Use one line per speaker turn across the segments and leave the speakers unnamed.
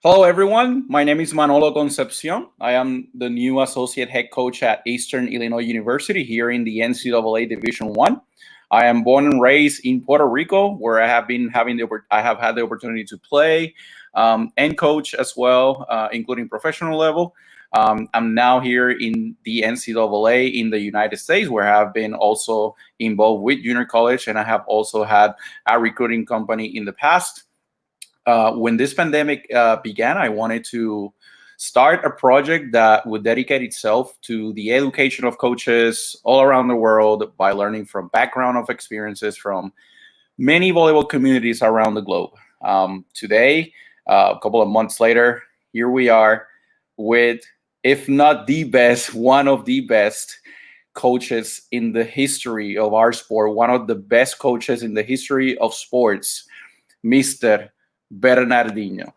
Hello, everyone. My name is Manolo Concepcion. I am the new associate head coach at Eastern Illinois University here in the NCAA Division One. I am born and raised in Puerto Rico, where I have had the opportunity to play and coach as well, including professional level. I'm now here in the NCAA in the United States, where I have been also involved with junior college, and I have also had a recruiting company in the past. When this pandemic began, I wanted to start a project that would dedicate itself to the education of coaches all around the world by learning from background of experiences from many volleyball communities around the globe. Today, a couple of months later, here we are with, if not the best, one of the best coaches in the history of our sport, one of the best coaches in the history of sports, Mr. Bernardinho.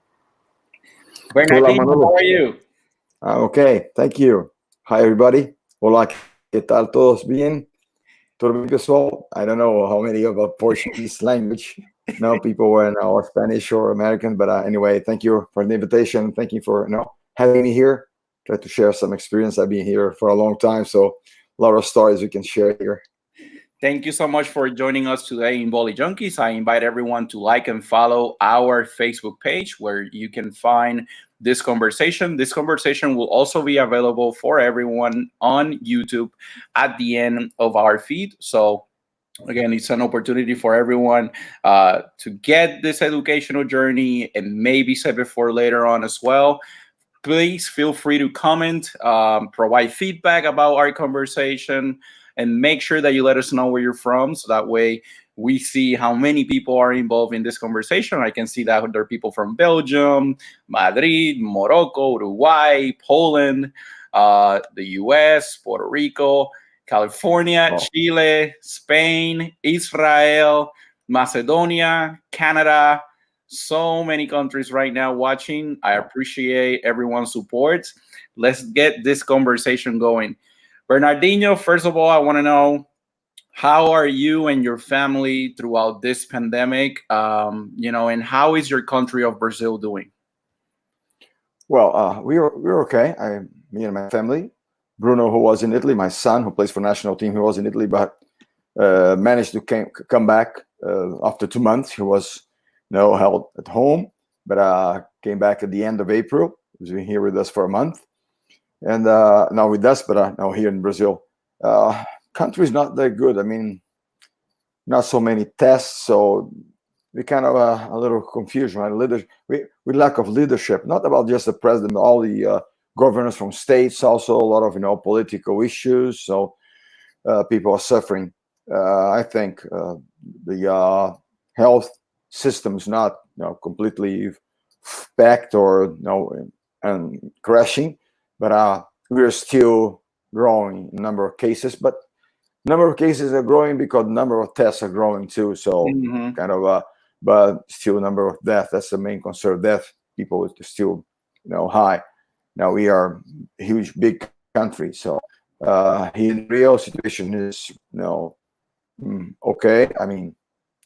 Hola,
Bernardinho, how
Manolo.
are you?
Okay, thank you. Hi, everybody. Hola, ¿qué tal todos? Bien? Tudo bem, pessoal? I don't know how many of a Portuguese language. No, people were now Spanish or American, but anyway, thank you for the invitation. Thank you for having me here. Try to share some experience. I've been here for a long time, so a lot of stories we can share here.
Thank you so much for joining us today in Volley Junkies. I invite everyone to like and follow our Facebook page where you can find this conversation. This conversation will also be available for everyone on YouTube at the end of our feed. So again, it's an opportunity for everyone to get this educational journey and maybe save it for later on as well. Please feel free to comment, provide feedback about our conversation, and make sure that you let us know where you're from. So that way we see how many people are involved in this conversation. I can see that there are people from Belgium, Madrid, Morocco, Uruguay, Poland, the US, Puerto Rico, California,
Oh,
Chile, Spain, Israel, Macedonia, Canada. So many countries right now watching. I
oh.
appreciate everyone's support. Let's get this conversation going. Bernardino, first of all, I want to know, how are you and your family throughout this pandemic? And how is your country of Brazil doing?
Well, we were okay. Me and my family. Bruno, who was in Italy, my son, who plays for national team, he was in Italy, but managed to come back after 2 months. He was held at home, but came back at the end of April. He's been here with us for a month, and now with us, but now here in Brazil. Country's not that good. I mean, not so many tests, so we kind of a little confusion, right? We lack of leadership, not about just the president, but all the governors from states, also a lot of political issues. So people are suffering. I think the health system is not completely packed or and crashing, but we're still growing in number of cases. But number of cases are growing because number of tests are growing too. So
Mhm.
kind of but still number of death, that's the main concern. Death people is still high. Now we are a huge big country, so here in Rio situation is okay. I mean,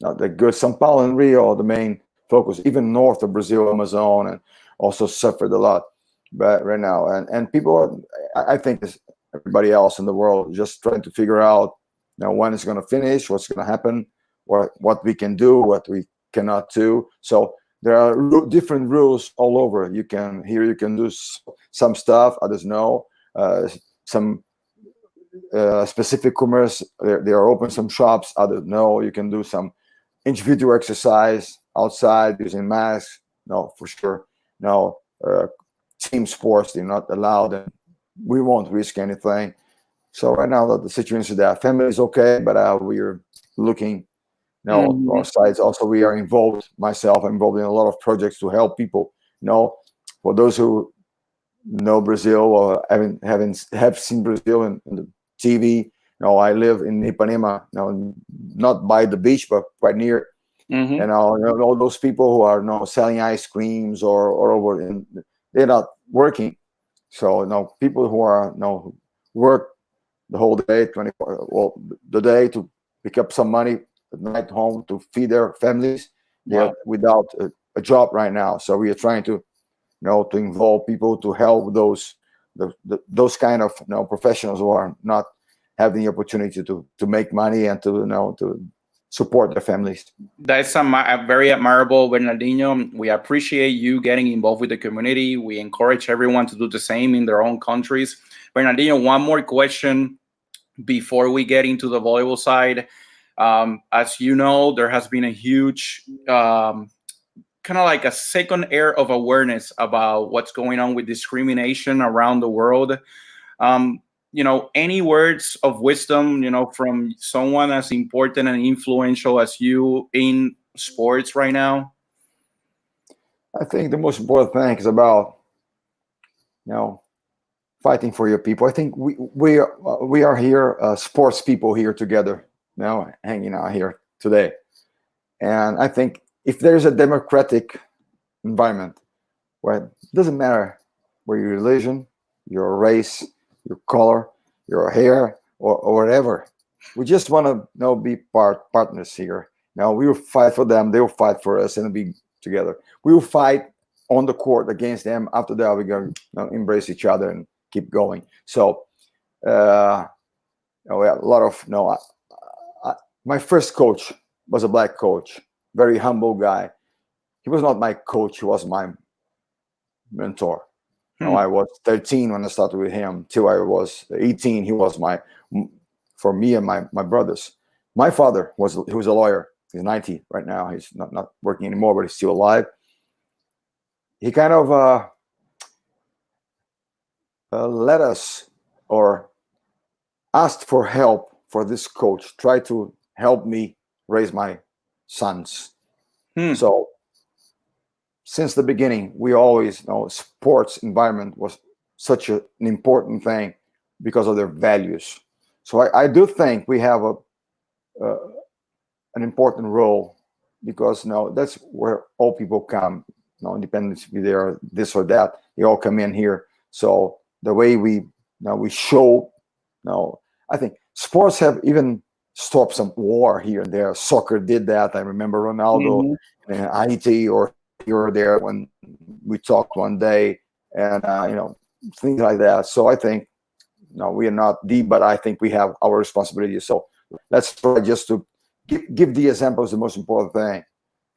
not that good. São Paulo and Rio are the main focus, even north of Brazil, Amazon, and also suffered a lot. But right now, and people are, I think, as everybody else in the world, just trying to figure out when it's going to finish, what's going to happen, what we can do, what we cannot do. So there are different rules all over. You can do some stuff, others no. Some specific commerce, they are open some shops, others no. You can do some individual exercise outside using masks, no, for sure. No, team sports, they're not allowed, and we won't risk anything. So right now the situation is that family is okay, but we're looking our
Mhm.
sides. Also, we are involved. Myself, I'm involved in a lot of projects to help people. For those who know Brazil or have seen Brazil in the TV. I live in Ipanema. Not by the beach, but quite near.
Mhm.
And all those people who are selling ice creams or over, and they're not working. So people who are work the whole day, 24, well, the day to pick up some money at night home to feed their families. They are
Wow.
without a job right now. So we are trying to to involve people, to help those kind of professionals who are not having the opportunity to make money and to support their families.
That's very admirable, Bernardinho. We appreciate you getting involved with the community. We encourage everyone to do the same in their own countries. Bernardinho, one more question before we get into the volleyball side. As you know, there has been a huge kind of like a second air of awareness about what's going on with discrimination around the world. Any words of wisdom, from someone as important and influential as you in sports right now?
I think the most important thing is about, fighting for your people. I think we are here, sports people here together now, hanging out here today. And I think if there's a democratic environment where it doesn't matter where your religion, your race, your color, your hair, or whatever, we just want to be partners here. Now we will fight for them, they will fight for us, and we'll be together. We will fight on the court against them. After that, we're going to embrace each other and keep going. So we have a lot of my first coach was a black coach, very humble guy. He was not my coach, he was my mentor. I was 13 when I started with him till I was 18. He was for me and my brothers. My father was a lawyer. He's 90 right now. He's not working anymore, but he's still alive. He kind of let us, or asked for help for this coach, try to help me raise my sons. So since the beginning, we always sports environment was such an important thing because of their values. So I do think we have an important role, because that's where all people come, independent if they are this or that, they all come in here. So the way we show, I think sports have even stopped some war here and there. Soccer did that. I remember Ronaldo in Haiti, or you were there when we talked one day, and things like that. So I think we are not deep, but I think we have our responsibility. So let's try just to give the example is the most important thing.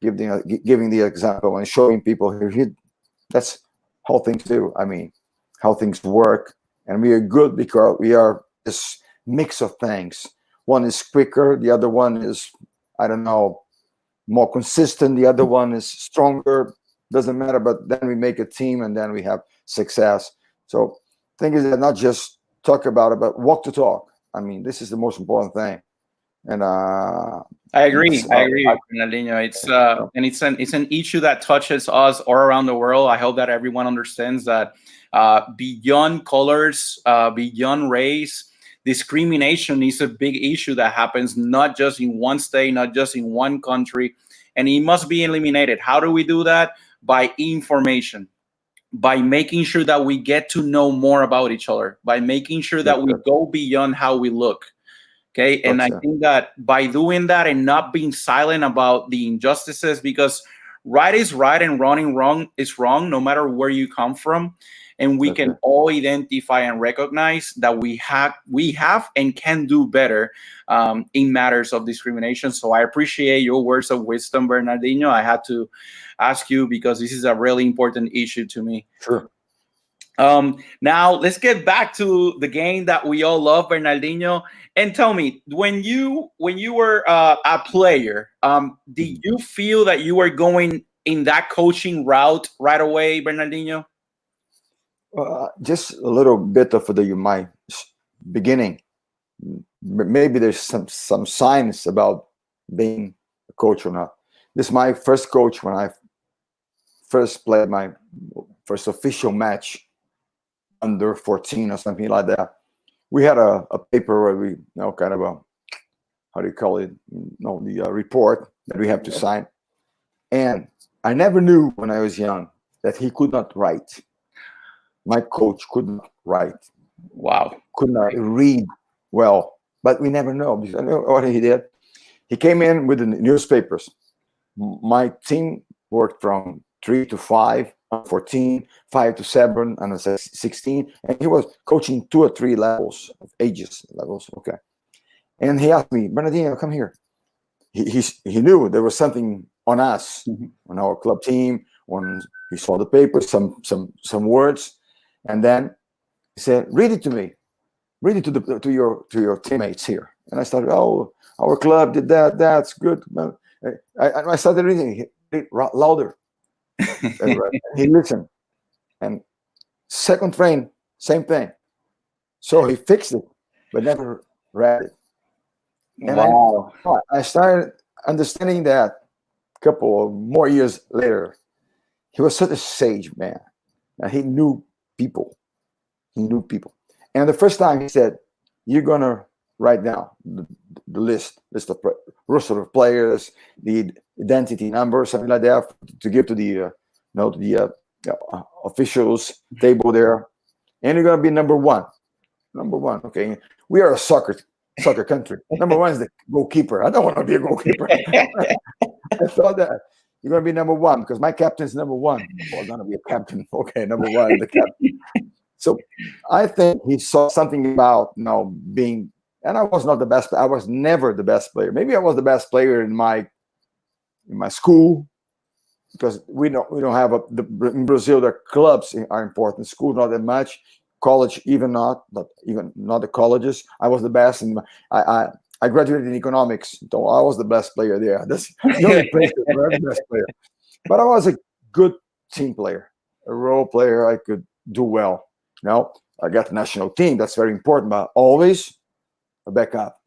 Giving the example and showing people here, that's how things do. I mean, how things work, and we are good because we are this mix of things. One is quicker, the other one is, I don't know, more consistent, the other one is stronger. Doesn't matter, but then we make a team and then we have success. So thing is that not just talk about it, but walk the talk. I mean, this is the most important thing. And
I agree, Bernardinho. It's an issue that touches us all around the world. I hope that everyone understands that beyond colors, beyond race, discrimination is a big issue that happens not just in one state, not just in one country, and it must be eliminated. How do we do that? By information, by making sure that we get to know more about each other, by making sure that we go beyond how we look. Okay. And I think that by doing that and not being silent about the injustices, because right is right and wrong is wrong, no matter where you come from. And we can all identify and recognize that we have and can do better in matters of discrimination. So I appreciate your words of wisdom, Bernardinho. I had to ask you because this is a really important issue to me.
Sure.
Now let's get back to the game that we all love, Bernardinho. And tell me, when you were a player, did you feel that you were going in that coaching route right away, Bernardinho?
Just a little bit of my beginning. Maybe there's some signs about being a coach or not. This is my first coach when I first played my first official match under 14 or something like that. We had a paper where we kind of how do you call it? The report that we have to sign. And I never knew when I was young that he could not write. My coach could not write.
Wow.
Could not read well. But we never know, because I know what he did. He came in with the newspapers. My team worked from 3 to 5 14, 5 to 7, and 16. And he was coaching 2 or 3 levels of ages levels. Okay. And he asked me, Bernardinho, come here. He knew there was something on us, on our club team. When he saw the paper, some words, and then he said, "Read it to me. Read it to your teammates here." And I started, "Oh, our club did that. That's good." I started reading it louder. He listened, and second train, same thing. So he fixed it, but never read it. And
Wow.
I started understanding that a couple of more years later. He was such a sage man. And he knew people. He knew people. And the first time he said, "You're gonna write down the list of roster of players, the identity number, something like that, to give to the officials table there, and you're gonna be number one. Number one, okay. We are a soccer country. Number one is the goalkeeper. I don't want to be a goalkeeper." I thought that you're going to be number one because my captain's number one. Well, I'm going to be a captain. Okay, number one, the captain. So I think he saw something about being, and I was not the best. I was never the best player. Maybe I was the best player in my school, because we don't have in Brazil. The clubs are important. School not that much. College even not the colleges. I was the best, and I graduated in economics, so I was the best player there. That's the only place where I was the best player. But I was a good team player, a role player. I could do well. I got the national team. That's very important, but always a backup.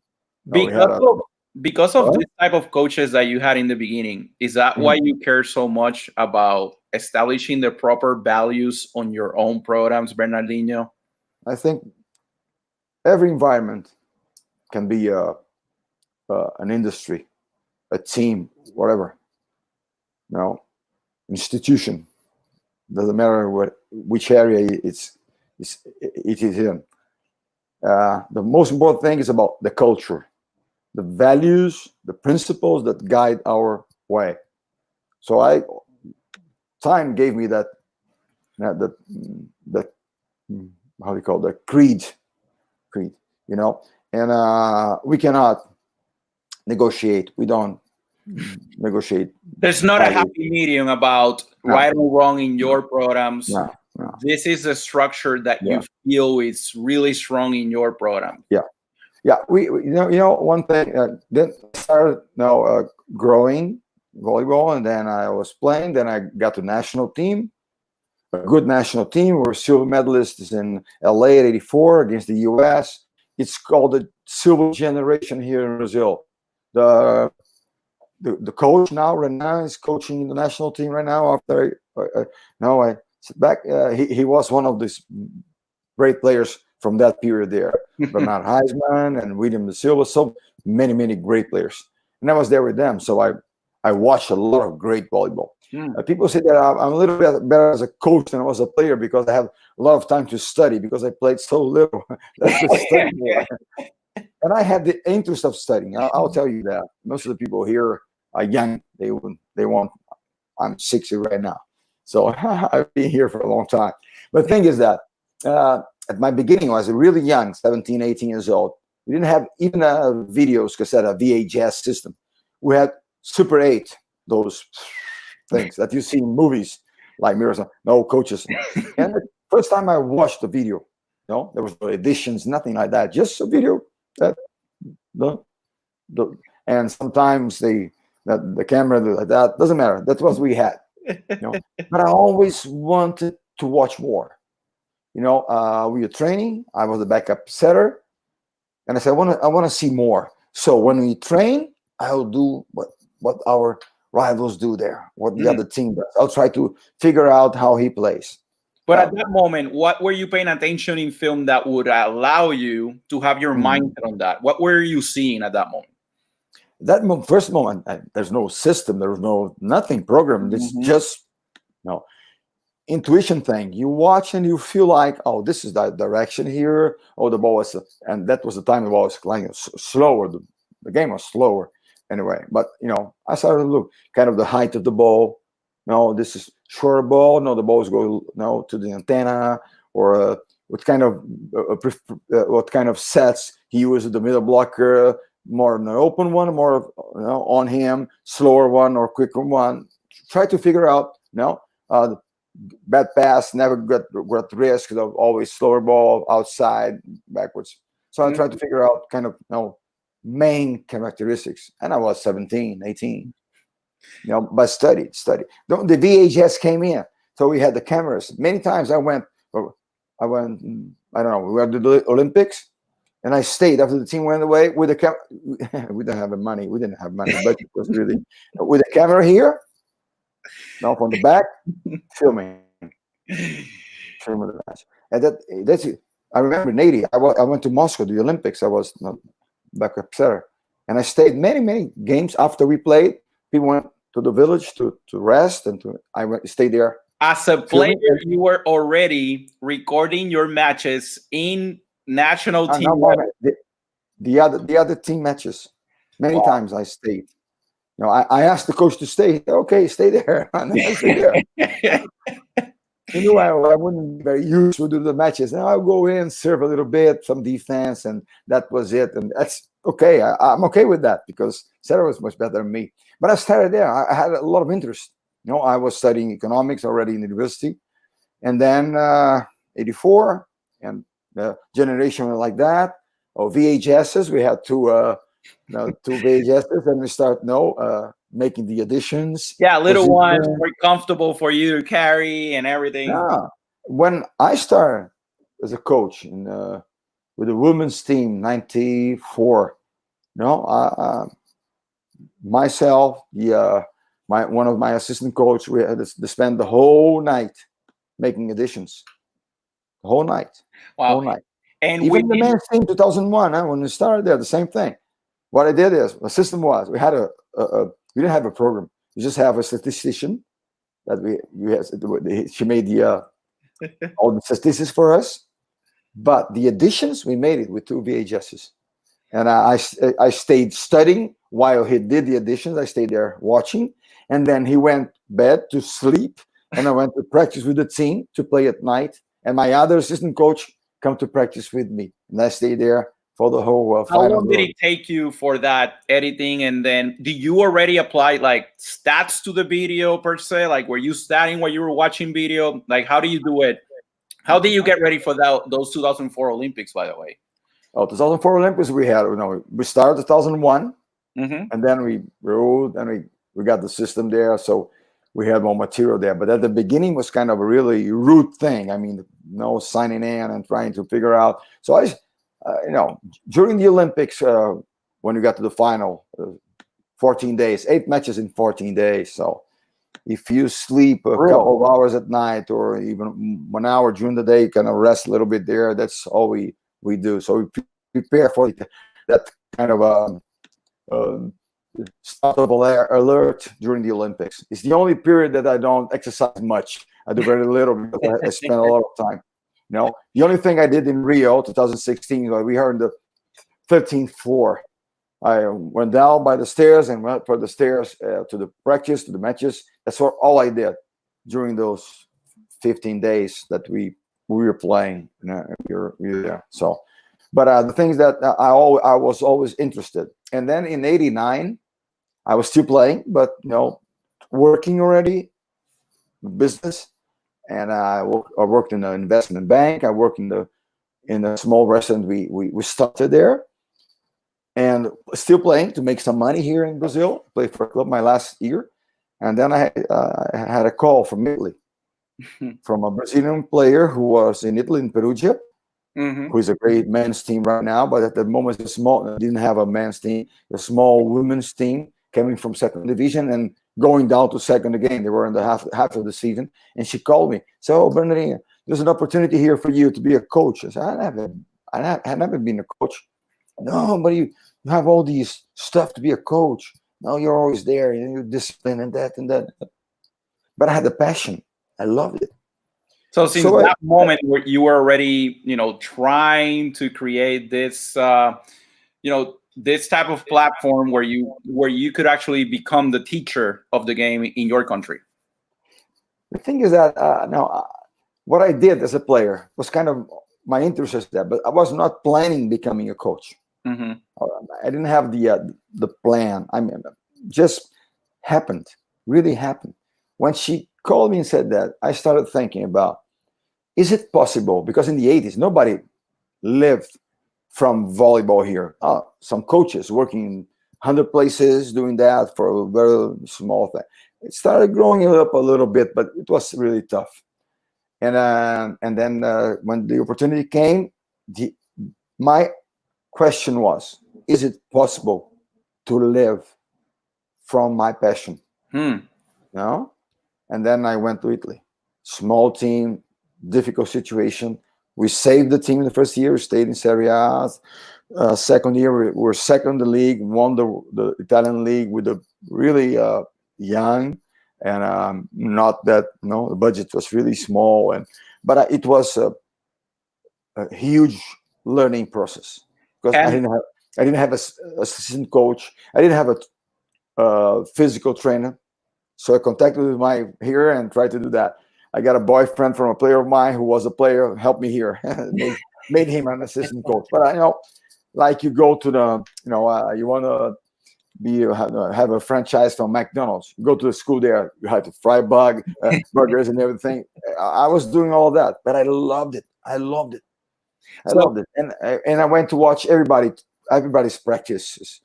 Because of this type of coaches that you had in the beginning, is that why you care so much about establishing the proper values on your own programs, Bernardinho?
I think every environment can be an industry, a team, whatever. Institution. Doesn't matter which area it is in. The most important thing is about the culture, the values, the principles that guide our way. So time gave me that how do you call that, creed, and we cannot negotiate. We don't negotiate.
There's not a happy medium about right or wrong in your programs.
No.
This is a structure that you feel is really strong in your program.
Yeah. We one thing. Then I started growing volleyball, and then I was playing. Then I got to national team, a good national team. We were silver medalists in LA at '84 against the US. It's called the silver generation here in Brazil. The coach now, Renan, is coaching in the national team right now. After I sit back, he was one of these great players from that period there. Bernardo Rezende and William da Silva, so many great players. And I was there with them, so I watched a lot of great volleyball. People say that I'm a little bit better as a coach than I was a player because I have a lot of time to study because I played so little. That's just study more. And I had the interest of studying. I'll tell you that. Most of the people here are young. They want. I'm 60 right now, so I've been here for a long time. But the thing is that at my beginning, I was really young, 17, 18 years old. We didn't have even a videos cassette, a VHS system. We had Super 8, those things that you see in movies like Mirrors. No coaches. And the first time I watched the video, there was no editions, nothing like that. Just a video. And sometimes the camera like that doesn't matter. That's what we had. But I always wanted to watch more. We were training. I was the backup setter, and I said, I want to see more. So when we train, I'll do what our rivals do there, what the other team does. I'll try to figure out how he plays.
But at that moment, what were you paying attention in film that would allow you to have your mindset on that? What were you seeing at that moment?
That first moment, there's no system, there's nothing programmed. It's just intuition thing. You watch and you feel like, oh, this is the direction here. Oh, the ball was, and that was the time the ball was like slower. The game was slower anyway. But I started to look kind of the height of the ball. No, this is short ball. No, the balls go to the antenna, or what kind of sets he uses the middle blocker, more an open one, more on him, slower one or quicker one. Try to figure out bad pass, never got risk of always slower ball outside, backwards. So I tried to figure out kind of main characteristics. And I was 17, 18. But study. The VHS came in, so we had the cameras. Many times I went. I don't know. We were at the Olympics, and I stayed after the team went away with the camera. We didn't have money. We didn't have money, but it was really with the camera here. From the back, filming the match. And that's it. I remember in '80, I went to Moscow, the Olympics. I was backup setter, and I stayed many games after we played. People went to the village to rest, and stayed there.
As a player, you were already recording your matches in national team.
The other team matches. Many times I stayed. I asked the coach to stay. Okay, stay there. And I stayed there. He knew I wouldn't be very used to the matches. Now I'll go in, serve a little bit, some defense, and that was it. And that's okay. I'm okay with that because Sarah was much better than me. But I started there. I had a lot of interest. I was studying economics already in university. And then 84, and the generation like that, VHSs. We had two VHSs, and we start making the additions.
Yeah, little ones, very comfortable for you to carry and everything.
Yeah. When I started as a coach with the women's team, 94, myself, one of my assistant coach, we had to spend the whole night making additions. The whole night.
Wow.
Whole night.
And
even the men's team 2001, when we started there, the same thing. What I did is, the system was, we had we didn't have a program. We just have a statistician that she made all the statistics for us. But the additions, we made it with 2 VHSs. And I stayed studying while he did the additions. I stayed there watching. And then he went bed to sleep. And I went to practice with the team to play at night. And my other assistant coach come to practice with me. And I stayed there for the whole
final. How long did it take you for that editing? And then do you already apply like stats to the video per se? Like, were you studying while you were watching video? Like, how do you do it? How did you get ready for those 2004 Olympics, by the way?
2004 Olympics, we had, we started 2001, and then we rode, and we got the system there, so we had more material there. But at the beginning was kind of a really rude thing. I mean, signing in and trying to figure out. So during the Olympics, when we got to the final, 14 days, 8 matches in 14 days. So if you sleep a couple of hours at night or even 1 hour during the day, kind of rest a little bit there. That's all we do. So we prepare for that kind of start of alert during the Olympics. It's the only period that I don't exercise much. I do very little because I spend a lot of time. The only thing I did in Rio 2016, we were in the 13th floor. I went down by the stairs and went for the stairs to the practice, to the matches. That's all I did during those 15 days that we were playing. We were there. So, but the things that I was always interested. And then in '89, I was still playing, but working already, business. And I worked in an investment bank. I worked in a small restaurant. We started there, and still playing to make some money here in Brazil. Played for a club my last year, and then I had a call from Italy, from a Brazilian player who was in Italy, in Perugia, who is a great men's team right now. But at the moment, didn't have a men's team, a small women's team coming from second division and going down to second again. They were in the half of the season, and she called me. So, Bernardinho, there's an opportunity here for you to be a coach. I said, I had never been a coach. No, but you have all these stuff to be a coach. No, you're always there, and you're disciplined and that and that. But I had the passion. I loved it.
So since that moment where you were already, trying to create this, this type of platform where you could actually become the teacher of the game in your country.
The thing is that what I did as a player was kind of my interest is that, but I was not planning becoming a coach.
Mm-hmm.
I didn't have the plan. I mean, just happened, really happened. When she called me and said that, I started thinking about, is it possible? Because in the 80s, nobody lived from volleyball here. Some coaches working in 100 places doing that for a very small thing. It started growing up a little bit, but it was really tough. And then when the opportunity came, my question was, is it possible to live from my passion?
Hmm.
No? And then I went to Italy. Small team, difficult situation. We saved the team in the first year, stayed in Serie A. Second year, we were second in the league, won the Italian league with a really young and not that, the budget was really small. But it was a huge learning process because
And
I didn't have a assistant coach. I didn't have a physical trainer. So I contacted with my here and tried to do that. I got a boyfriend from a player of mine who was a player, helped me here, made him an assistant coach. But like you go to you want to have a franchise from McDonald's. You go to the school there, you have to fry burgers and everything. I was doing all of that, but I loved it. I loved it. I
so
loved it. And I went to watch everybody's practices.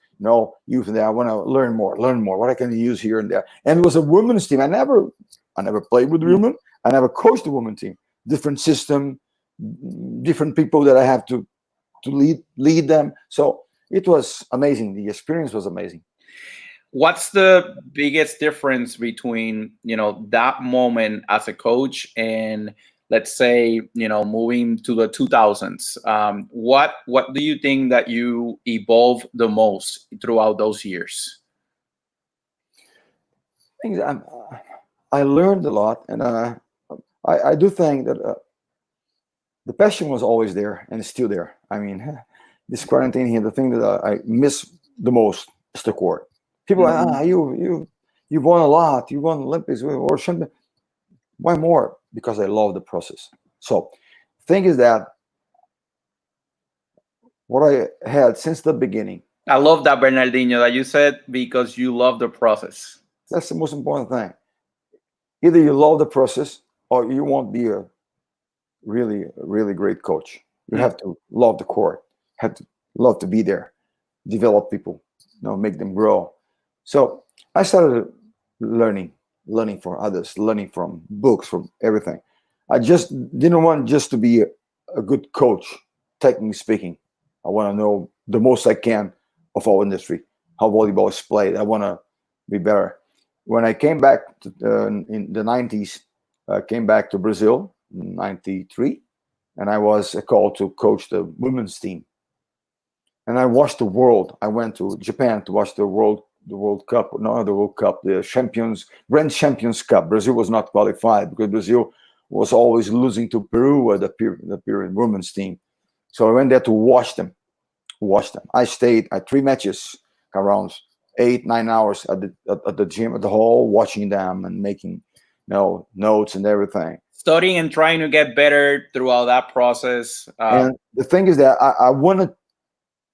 Youth and there. I want to learn more. What I can use here and there. And it was a women's team. I never played with women. I never coached a women team. Different system, different people that I have to lead them. So it was amazing. The experience was amazing.
what's the biggest difference between that moment as a coach and, let's say, moving to the 2000s? What do you think that you evolved the most throughout those years?
Things I learned a lot, and I do think that the passion was always there and it's still there. I mean, this quarantine here, the thing that I miss the most is the court. People,
Mhm.
you've won a lot. You won Olympics or something. Why more? Because I love the process. So, thing is that what I had since the beginning.
I love that, Bernardinho, that you said because you love the process.
That's the most important thing. Either you love the process or you won't be a really great coach. You have to love the court, have to love to be there, develop people, make them grow. So I started learning from others, learning from books, from everything. I just didn't want just to be a good coach, technically speaking. I want to know the most I can of our industry, how volleyball is played. I want to be better. When I came back in the 90s, I came back to Brazil in 93, and I was called to coach the women's team. And I watched the world. I went to Japan to watch the World Cup, not the World Cup, the Grand Champions Cup. Brazil was not qualified because Brazil was always losing to Peru at the period women's team. So I went there to watch them. I stayed at 3 matches, around 8-9 hours at the gym at the hall, watching them and making notes and everything.
Studying and trying to get better throughout that process.
And the thing is that I wanted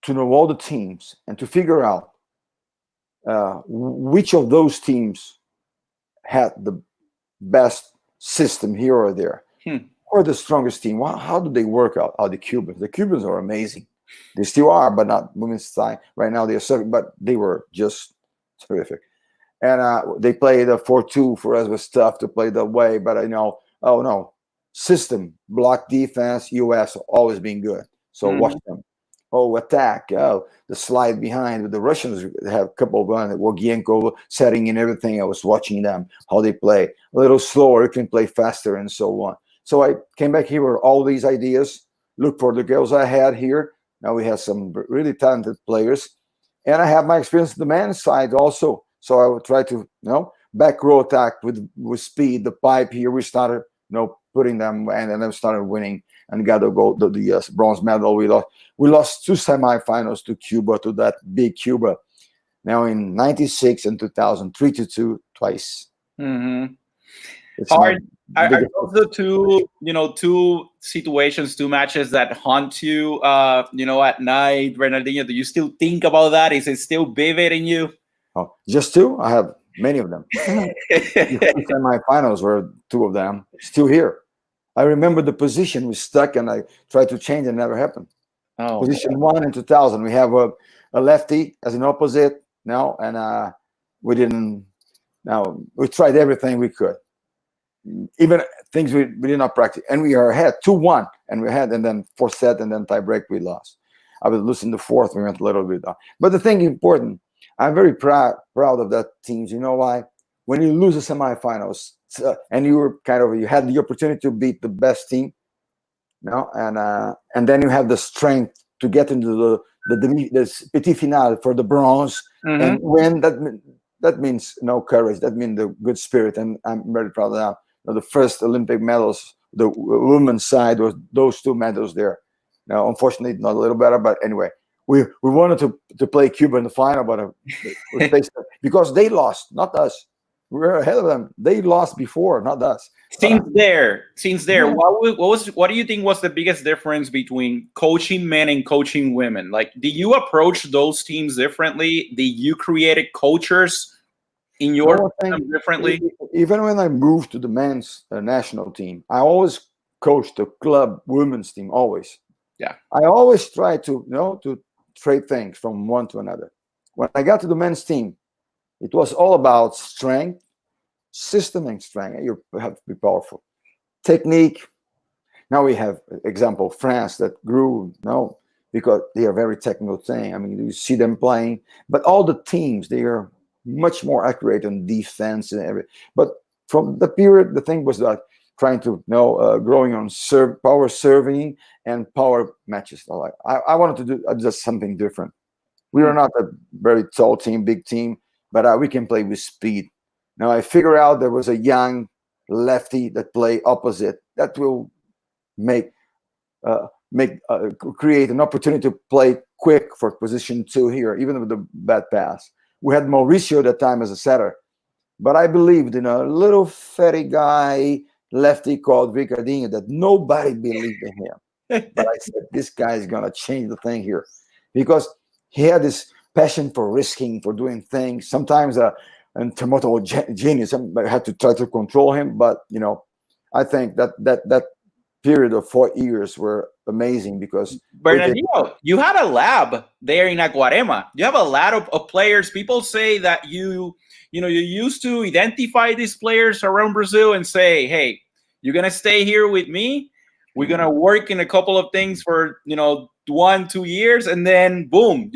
to know all the teams and to figure out which of those teams had the best system here or there, or the strongest team. How do they work out? The Cubans. The Cubans are amazing. They still are, but not women's side right now. They are serving, but they were just terrific. And they played a 4-2. For us was tough to play that way, but oh no, system, block defense, US always been good. So watch them. Attack. The slide behind. The Russians have a couple of runs. Wogienko setting and everything. I was watching them, how they play. A little slower, you can play faster and so on. So I came back here with all these ideas, look for the girls I had here. Now we have some really talented players. And I have my experience on the men's side also. So I would try to, back row attack with speed. The pipe here, we started, putting them, and then I started winning and got the gold, the bronze medal. We lost 2 semifinals to Cuba, to that big Cuba. Now in 96 and 2000, 3-2 twice.
Mm-hmm.
It's my
Are
biggest.
those the two, two situations, two matches that haunt you, at night, Bernardinho? Do you still think about that? Is it still vivid in you?
Oh, just two? I have many of them. The semifinals were two of them. Still here. I remember the position we stuck, and I tried to change, and it never happened.
Oh,
Position 1 in 2000, we have a lefty as an opposite now, and we didn't. Now we tried everything we could, even things we did not practice, and we are ahead 2-1, and then fourth set, and then tie break we lost. I was losing the fourth, we went a little bit down. But the thing important, I'm very proud of that teams. You know why? When you lose the semifinals, and you had the opportunity to beat the best team, and then you have the strength to get into the petit finale for the bronze and win. That means no courage. That means the good spirit, and I'm very proud of that. The first Olympic medals, the women's side, was those two medals there. Now, unfortunately, not a little better, but anyway, we wanted to play Cuba in the final, but we faced them because they lost, not us. We were ahead of them. They lost before, not us.
Since there, yeah. What do you think was the biggest difference between coaching men and coaching women? Like, did you approach those teams differently? Did you create cultures in your team differently?
Even when I moved to the men's national team, I always coached the club women's team. Always.
Yeah.
I always try to trade things from one to another. When I got to the men's team, it was all about strength, system and strength. You have to be powerful. Technique. Now we have example France that grew because they are very technical thing. I mean, you see them playing, but all the teams, they are much more accurate on defense and everything. But from the period, the thing was that trying to growing on power serving and power matches. I wanted to do just something different. We are not a very tall team, big team, but we can play with speed. Now I figure out there was a young lefty that play opposite that will create an opportunity to play quick for position 2 here, even with the bad pass. We had Mauricio at that time as a setter, but I believed in a little fatty guy lefty called Ricardinho that nobody believed in him. But I said, this guy is gonna change the thing here, because he had this passion for risking, for doing things. Sometimes and tomato genius. I had to try to control him, but I think that period of 4 years were amazing because
Bernardino, you had a lab there in Aguarema. You have a lot of players. People say that you used to identify these players around Brazil and say, hey, you're gonna stay here with me. We're gonna work in a couple of things for 1-2 years, and then boom,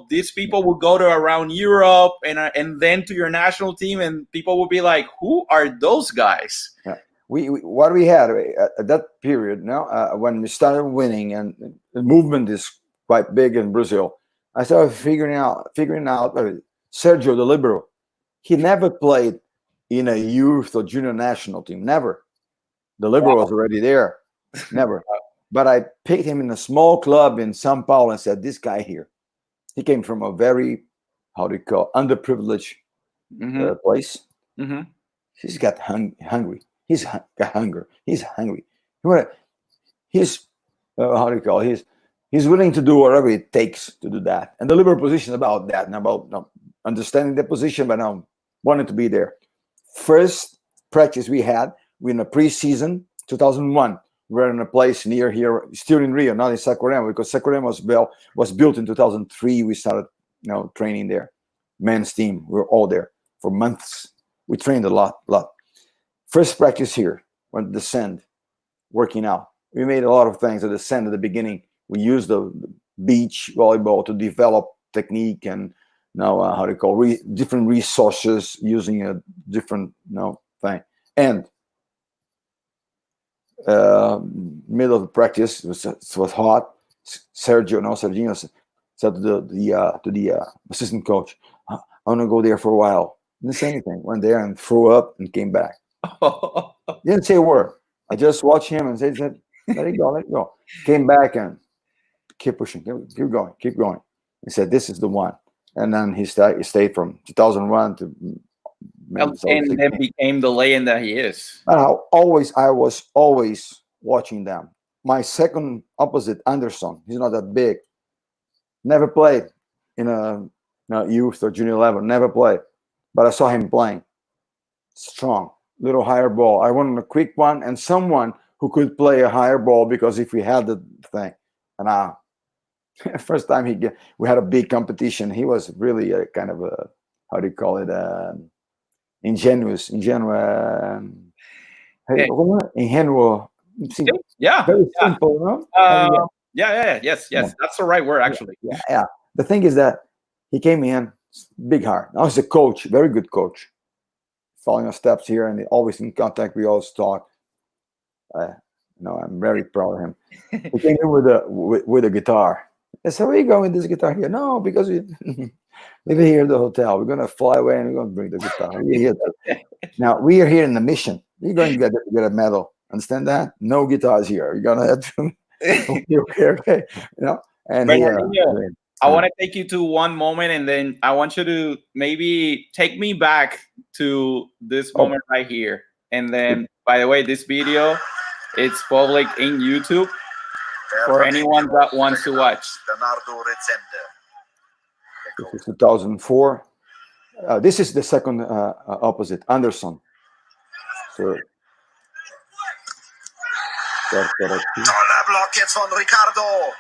these people will go to around Europe and then to your national team, and people will be like, who are those guys?
Yeah. What we had at that period when we started winning, and the movement is quite big in Brazil, I started figuring out Sergio, the libero. He never played in a youth or junior national team. Never. The libero was already there. Never. But I picked him in a small club in Sao Paulo and said, this guy here, he came from a very, underprivileged place. He's got hungry. He's got hunger. He's hungry. He's willing to do whatever it takes to do that. And the liberal position is about that, and about understanding the position, but now wanting to be there. First practice we had, we in a preseason, 2001. We're in a place near here, still in Rio, not in Saquarema, because Saquarema was built in 2003. We started, training there. Men's team, we were all there for months. We trained a lot. First practice here, went descend, working out. We made a lot of things at the descend at the beginning. We used the beach volleyball to develop technique and different resources using a different thing. And middle of the practice, it was hot. Serginho said to the assistant coach, I want to go there for a while. Didn't say anything. Went there and threw up and came back. Didn't say a word. I just watched him and said, let it go. Came back and keep pushing, keep going. He said, this is the one. And then he stayed from 2001 to
And then became the legend that he is.
I was always watching them. My second opposite, Anderson, he's not that big. Never played in a youth or junior level. Never played, but I saw him playing. Strong, little higher ball. I wanted a quick one and someone who could play a higher ball, because if we had the thing, and first time we had a big competition. He was really a kind of a, how do you call it, ingenuous, ingenuo.
Yeah,
very simple, no?
Yes, that's the right word, actually.
Yeah. The thing is that he came in big heart. Now he's a coach, very good coach, following our steps here, and always in contact. We always talk. I'm very proud of him. He came in with a guitar. I said, "Where are you going with this guitar here?" No, because we live here at the hotel. We're gonna fly away and we're gonna bring the guitar. We're here now we are here in the mission. You're going to get a medal. Understand that? No guitars here. You're gonna have to. okay. And
Bernardinho, I want to take you to one moment, and then I want you to maybe take me back to this moment right here. And then, by the way, this video, it's public in YouTube for anyone that wants to watch.
Bernardo Rezende.
This is 2004. This is the second opposite, Anderson. So,
Block jetzt von Ricardo.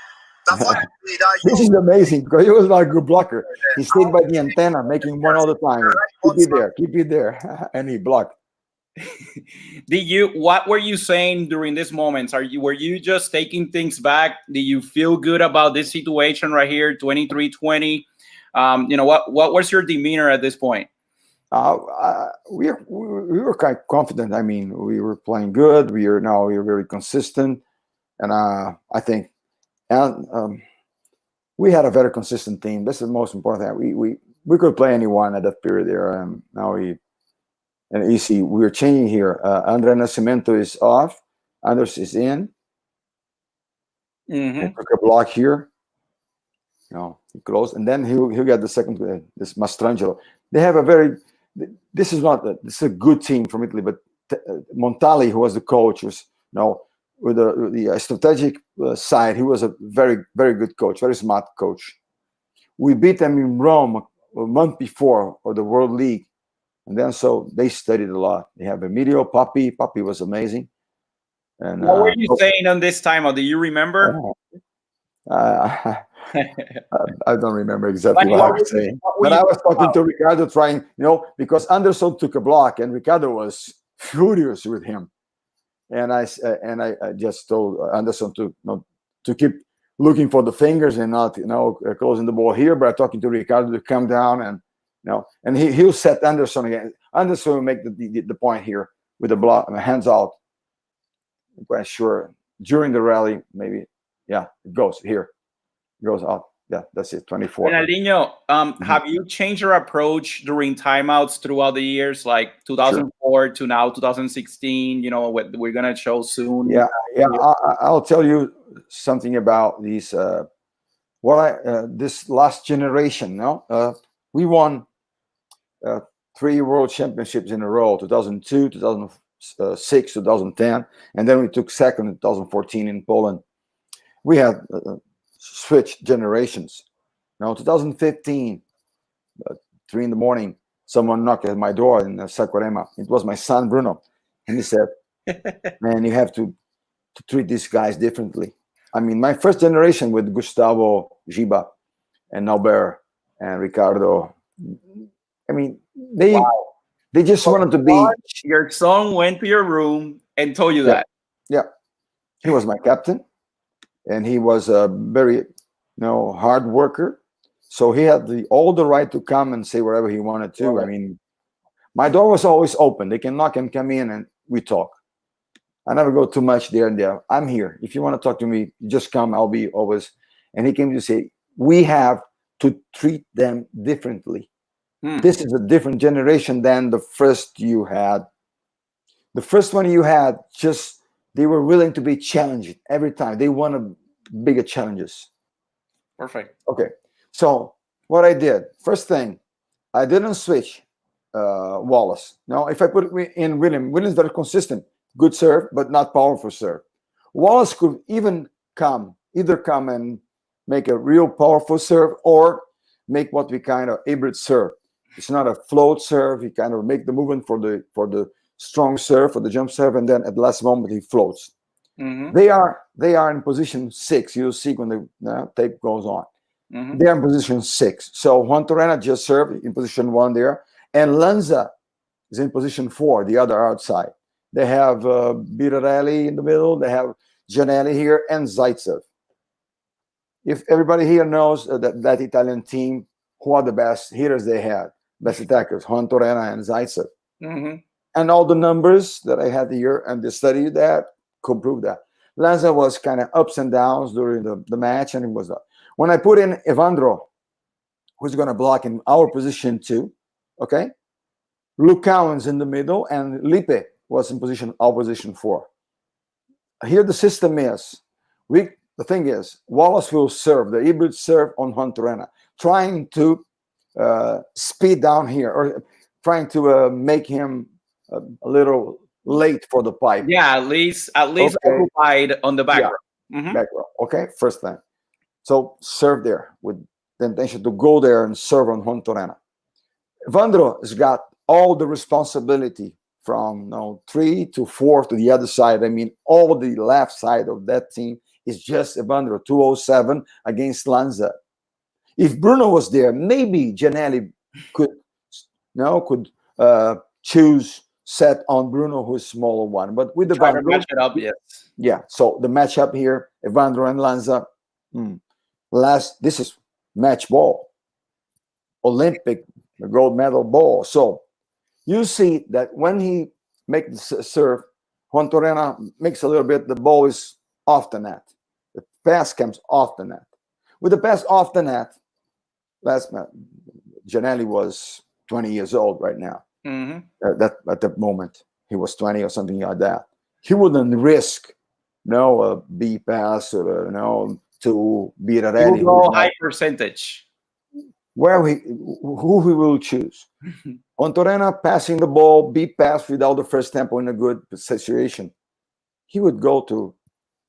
This is amazing, because he was not a good blocker. He stayed by the antenna, making one all the time. Keep it there, and he blocked.
What were you saying during these moments? Were you just taking things back? Do you feel good about this situation right here, 23-20? What was your demeanor at this point?
We were quite confident. I mean, we were playing good. We are very consistent, and I think, and we had a very consistent team. This is the most important thing. We could play anyone at that period there. And you see, we're changing here. Andre Nascimento is off. Anders is in.
Mm-hmm.
Took a block here. He closed, and then he'll get the second. This Mastrangelo. They have a very. This is a good team from Italy, but Montali, who was the coach, was with the strategic side. He was a very, very good coach, very smart coach. We beat them in Rome a month before for the World League. And then so they studied a lot. They have Emilio, Papi. Papi was amazing. And
what were you saying on this time? Do you remember?
I don't remember exactly what I was saying. But I was talking to Ricardo, trying, because Anderson took a block and Ricardo was furious with him. And I just told Anderson to keep looking for the fingers and not closing the ball here. But I'm talking to Ricardo to come down and he'll set Anderson again. Anderson will make the point here with the block, hands out. I'm quite sure during the rally, maybe, it goes here, it goes out. Yeah, that's it. 24.
Bernardinho, have you changed your approach during timeouts throughout the years, like 2004 to now 2016? What we're gonna show soon.
Yeah. I'll tell you something about these. This last generation. We won 3 world championships in a row: 2002, 2006, 2010, and then we took second in 2014 in Poland. We had switched generations. 2015, 3 in the morning, someone knocked at my door in Saquarema. It was my son Bruno, and he said, "Man, you have to treat these guys differently." I mean, my first generation with Gustavo, Giba, and Albert and Ricardo. I mean, they just wanted to be.
Your son went to your room and told you that.
Yeah, he was my captain, and he was a very, hard worker. So he had all the right to come and say whatever he wanted to. Right. I mean, my door was always open. They can knock and come in, and we talk. I never go too much there and there. I'm here. If you want to talk to me, just come. I'll be always. And he came to say, we have to treat them differently. This is a different generation than the first you had. The first one you had, just they were willing to be challenged every time. They wanted bigger challenges.
Perfect.
Okay. So what I did, first thing, I didn't switch Wallace. Now, if I put it in William's very consistent, good serve, but not powerful serve. Wallace could either come and make a real powerful serve or make what we kind of hybrid serve. It's not a float serve. He kind of make the movement for the strong serve, for the jump serve, and then at the last moment he floats.
Mm-hmm.
They are in position 6. You'll see when the tape goes on.
Mm-hmm.
They're in position 6. So Juan Torrena just served in position 1 there, and Lanza is in position 4, the other outside. They have Birarelli in the middle. They have Gianelli here and Zaitsev. If everybody here knows that Italian team, who are the best hitters they had, best attackers, Juan Torrena and Zaitsev.
Mm-hmm.
And all the numbers that I had here and the study that could prove that. Lanza was kind of ups and downs during the match, and it was up. When I put in Evandro, who's going to block in our position 2, okay? Luke Cowan's in the middle, and Lipe was in our position 4. Here the system is, the thing is, Wallace will serve, the hybrid serve on Juan Torrena, trying to speed down here, or trying to make him a little late for the pipe.
Yeah, at least
Okay.
occupied on the back row. Mm-hmm.
Back row. Okay, first thing. So serve there with the intention to go there and serve on Juan Torrena. Evandro has got all the responsibility from 3 to 4 to the other side. I mean, all the left side of that team is just Evandro, 207 against Lanza. If Bruno was there, maybe Gianelli could choose set on Bruno, who's smaller one. But with the
Try to match it up, yes.
Yeah. So the matchup here, Evandro and Lanza. This is match ball, Olympic gold medal ball. So you see that when he makes the serve, Juan Torrena makes a little bit. The ball is off the net. The pass comes off the net. With the pass off the net, Gianelli was 20 years old right now.
Mm-hmm.
At that moment, he was 20 or something like that. He wouldn't risk a B pass or to beat a
He will go high percentage.
who he will choose. On Torrena passing the ball, B pass without the first tempo in a good situation. He would go to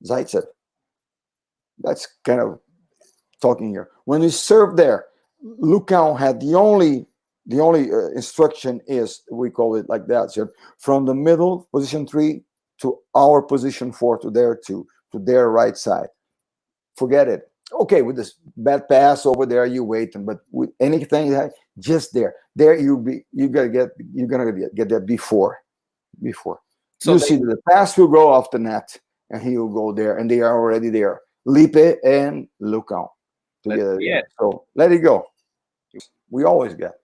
Zaitsev. That's kind of talking here. When he served there, Lucan had the only instruction is, we call it like that, so from the middle, position 3, to our position 4, to their 2, to their right side. Forget it. Okay, with this bad pass over there, you wait, but with anything just there you're gonna get there before. So you see that the pass will go off the net, and he will go there, and they are already there. Lipe and Lucan together. So let it go. We always get.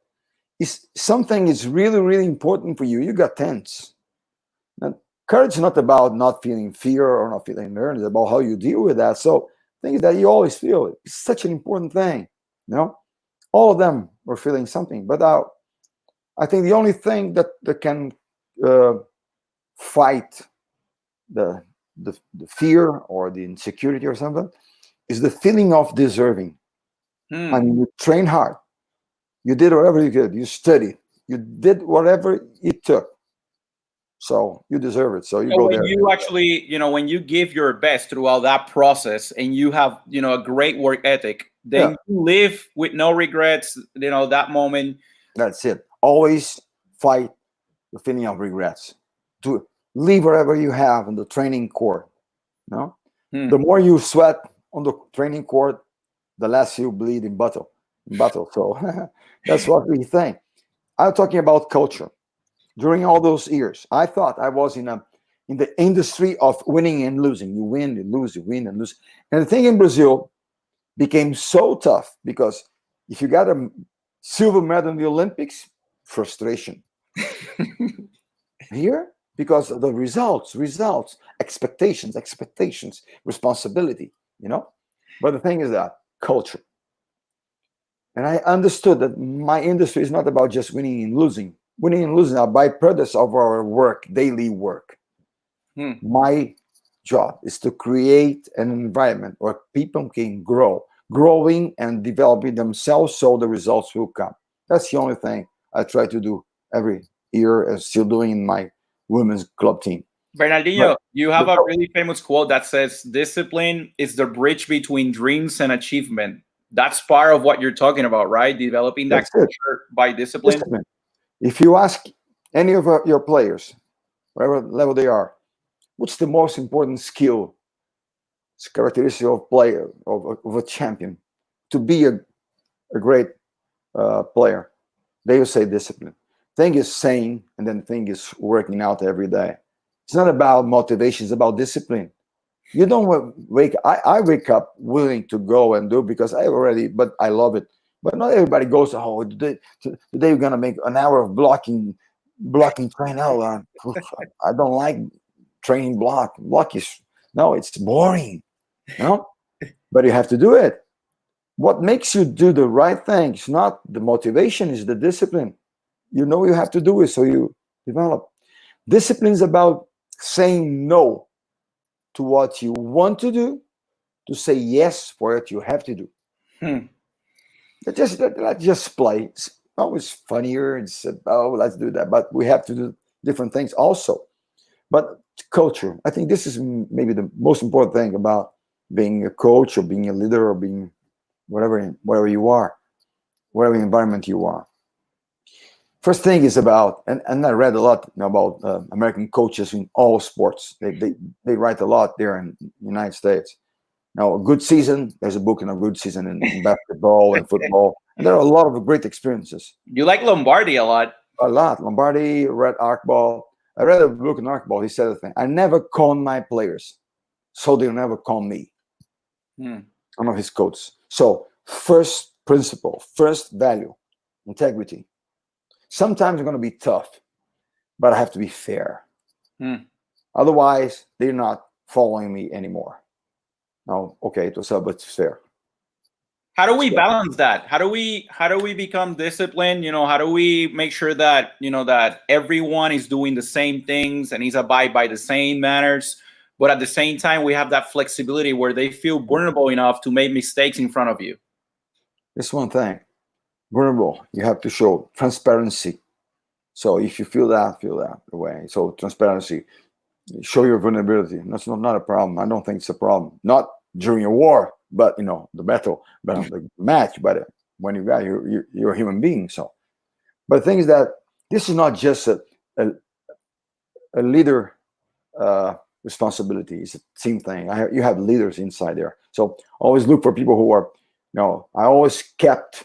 If something is really, really important for you, you got tense. And courage is not about not feeling fear or not feeling nervous. It's about how you deal with that. So things that you always feel. It's such an important thing. All of them were feeling something. But I think the only thing that can fight the fear or the insecurity or something is the feeling of deserving. I mean, you train hard. You did whatever you could. You studied. You did whatever it took. So you deserve it. So you go there.
You actually, when you give your best throughout that process and you have, a great work ethic, then you live with no regrets, that moment.
That's it. Always fight the feeling of regrets. To leave whatever you have in the training court. The more you sweat on the training court, the less you bleed in battle. So that's what we think. I'm talking about culture. During all those years, I thought I was in the industry of winning and losing. You win, you lose, you win and lose. And the thing in Brazil became so tough because if you got a silver medal in the Olympics, frustration. Here, because of the results, expectations, responsibility, But the thing is that culture. And I understood that my industry is not about just winning and losing. Winning and losing are byproducts of our work, daily work. My job is to create an environment where people can growing and developing themselves so the results will come. That's the only thing I try to do every year, and still doing in my women's club team.
Bernardinho, you have a really famous quote that says, "Discipline is the bridge between dreams and achievement." That's part of what you're talking about, right? Developing that culture by discipline.
If you ask any of your players, whatever level they are, what's the most important skill, characteristic of player of a champion to be a great player? They will say discipline. Thing is saying, and then thing is working out every day. It's not about motivation, it's about discipline. You don't wake. I wake up willing to go and do because but I love it. But not everybody goes. Oh, today we're gonna make an hour of blocking train. Oh, I don't like training block. Block is no, it's boring. No, but you have to do it. What makes you do the right thing is not the motivation, is the discipline. You know you have to do it, so you develop. Discipline is about saying no to what you want to do, to say yes for what you have to do. Let's just play. It's always funnier. It's let's do that, but we have to do different things also. But culture, I think this is maybe the most important thing about being a coach or being a leader or being whatever you are, whatever environment you are. First thing is about, and I read a lot about American coaches in all sports. They write a lot there in the United States. Now, a good season, there's a book in a good season in basketball and football. And there are a lot of great experiences.
You like Lombardi a lot.
A lot. Lombardi, read Arkball. I read a book in Arkball. He said a thing. I never con my players, so they'll never con me. One of his quotes. So, first principle, first value, integrity. Sometimes it's going to be tough, but I have to be fair. Otherwise, they're not following me anymore. No, okay, it was but it's fair.
How do we balance that? How do we become disciplined? How do we make sure that that everyone is doing the same things and is abide by the same manners, but at the same time we have that flexibility where they feel vulnerable enough to make mistakes in front of you?
It's one thing. Vulnerable. You have to show transparency. So if you feel that way. So transparency. Show your vulnerability. That's not a problem. I don't think it's a problem. Not during a war, but the battle, but the match. But when you're a human being. So, but the thing is that this is not just a leader responsibility. It's a team thing. You have leaders inside there. So always look for people who are. I always kept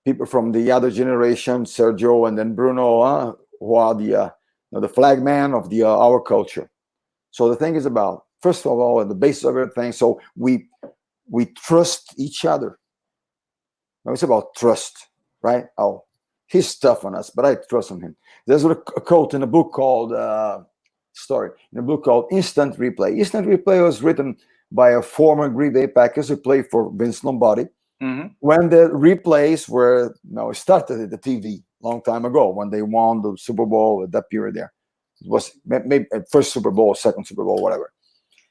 people from the other generation, Sergio and then Bruno, who are the flag man of our culture. So the thing is about, first of all, at the basis of everything, so we trust each other. Now it's about trust, right? Oh, he's tough on us, but I trust on him. There's a quote in a book called Instant Replay. Instant Replay was written by a former Green Bay Packers who played for Vince Lombardi. When the replays were started at the TV long time ago, when they won the Super Bowl at that period there. It was maybe first Super Bowl, second Super Bowl, whatever.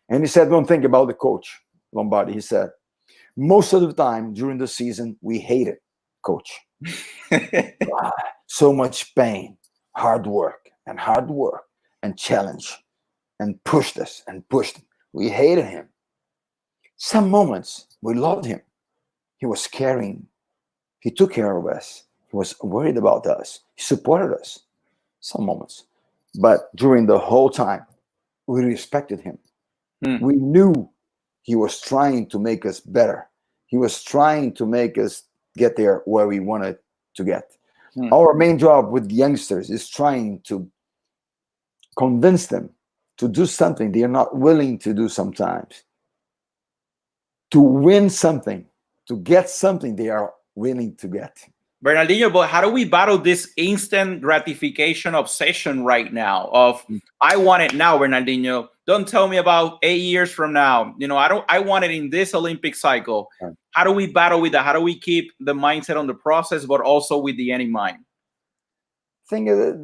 And he said, don't think about the coach, Lombardi. He said, most of the time during the season, we hated coach. So much pain, hard work and challenge and pushed us and pushed. We hated him. Some moments we loved him. He was caring. He took care of us. He was worried about us. He supported us. Some moments. But during the whole time, we respected him. We knew he was trying to make us better. He was trying to make us get there where we wanted to get. Our main job with the youngsters is trying to convince them to do something they are not willing to do sometimes. To win something, to get something they are willing to get.
Bernardinho, but how do we battle this instant gratification obsession right now of I want it now, Bernardinho. Don't tell me about 8 years from now. I want it in this Olympic cycle.
Right.
How do we battle with that? How do we keep the mindset on the process, but also with the end in mind?
Thing is,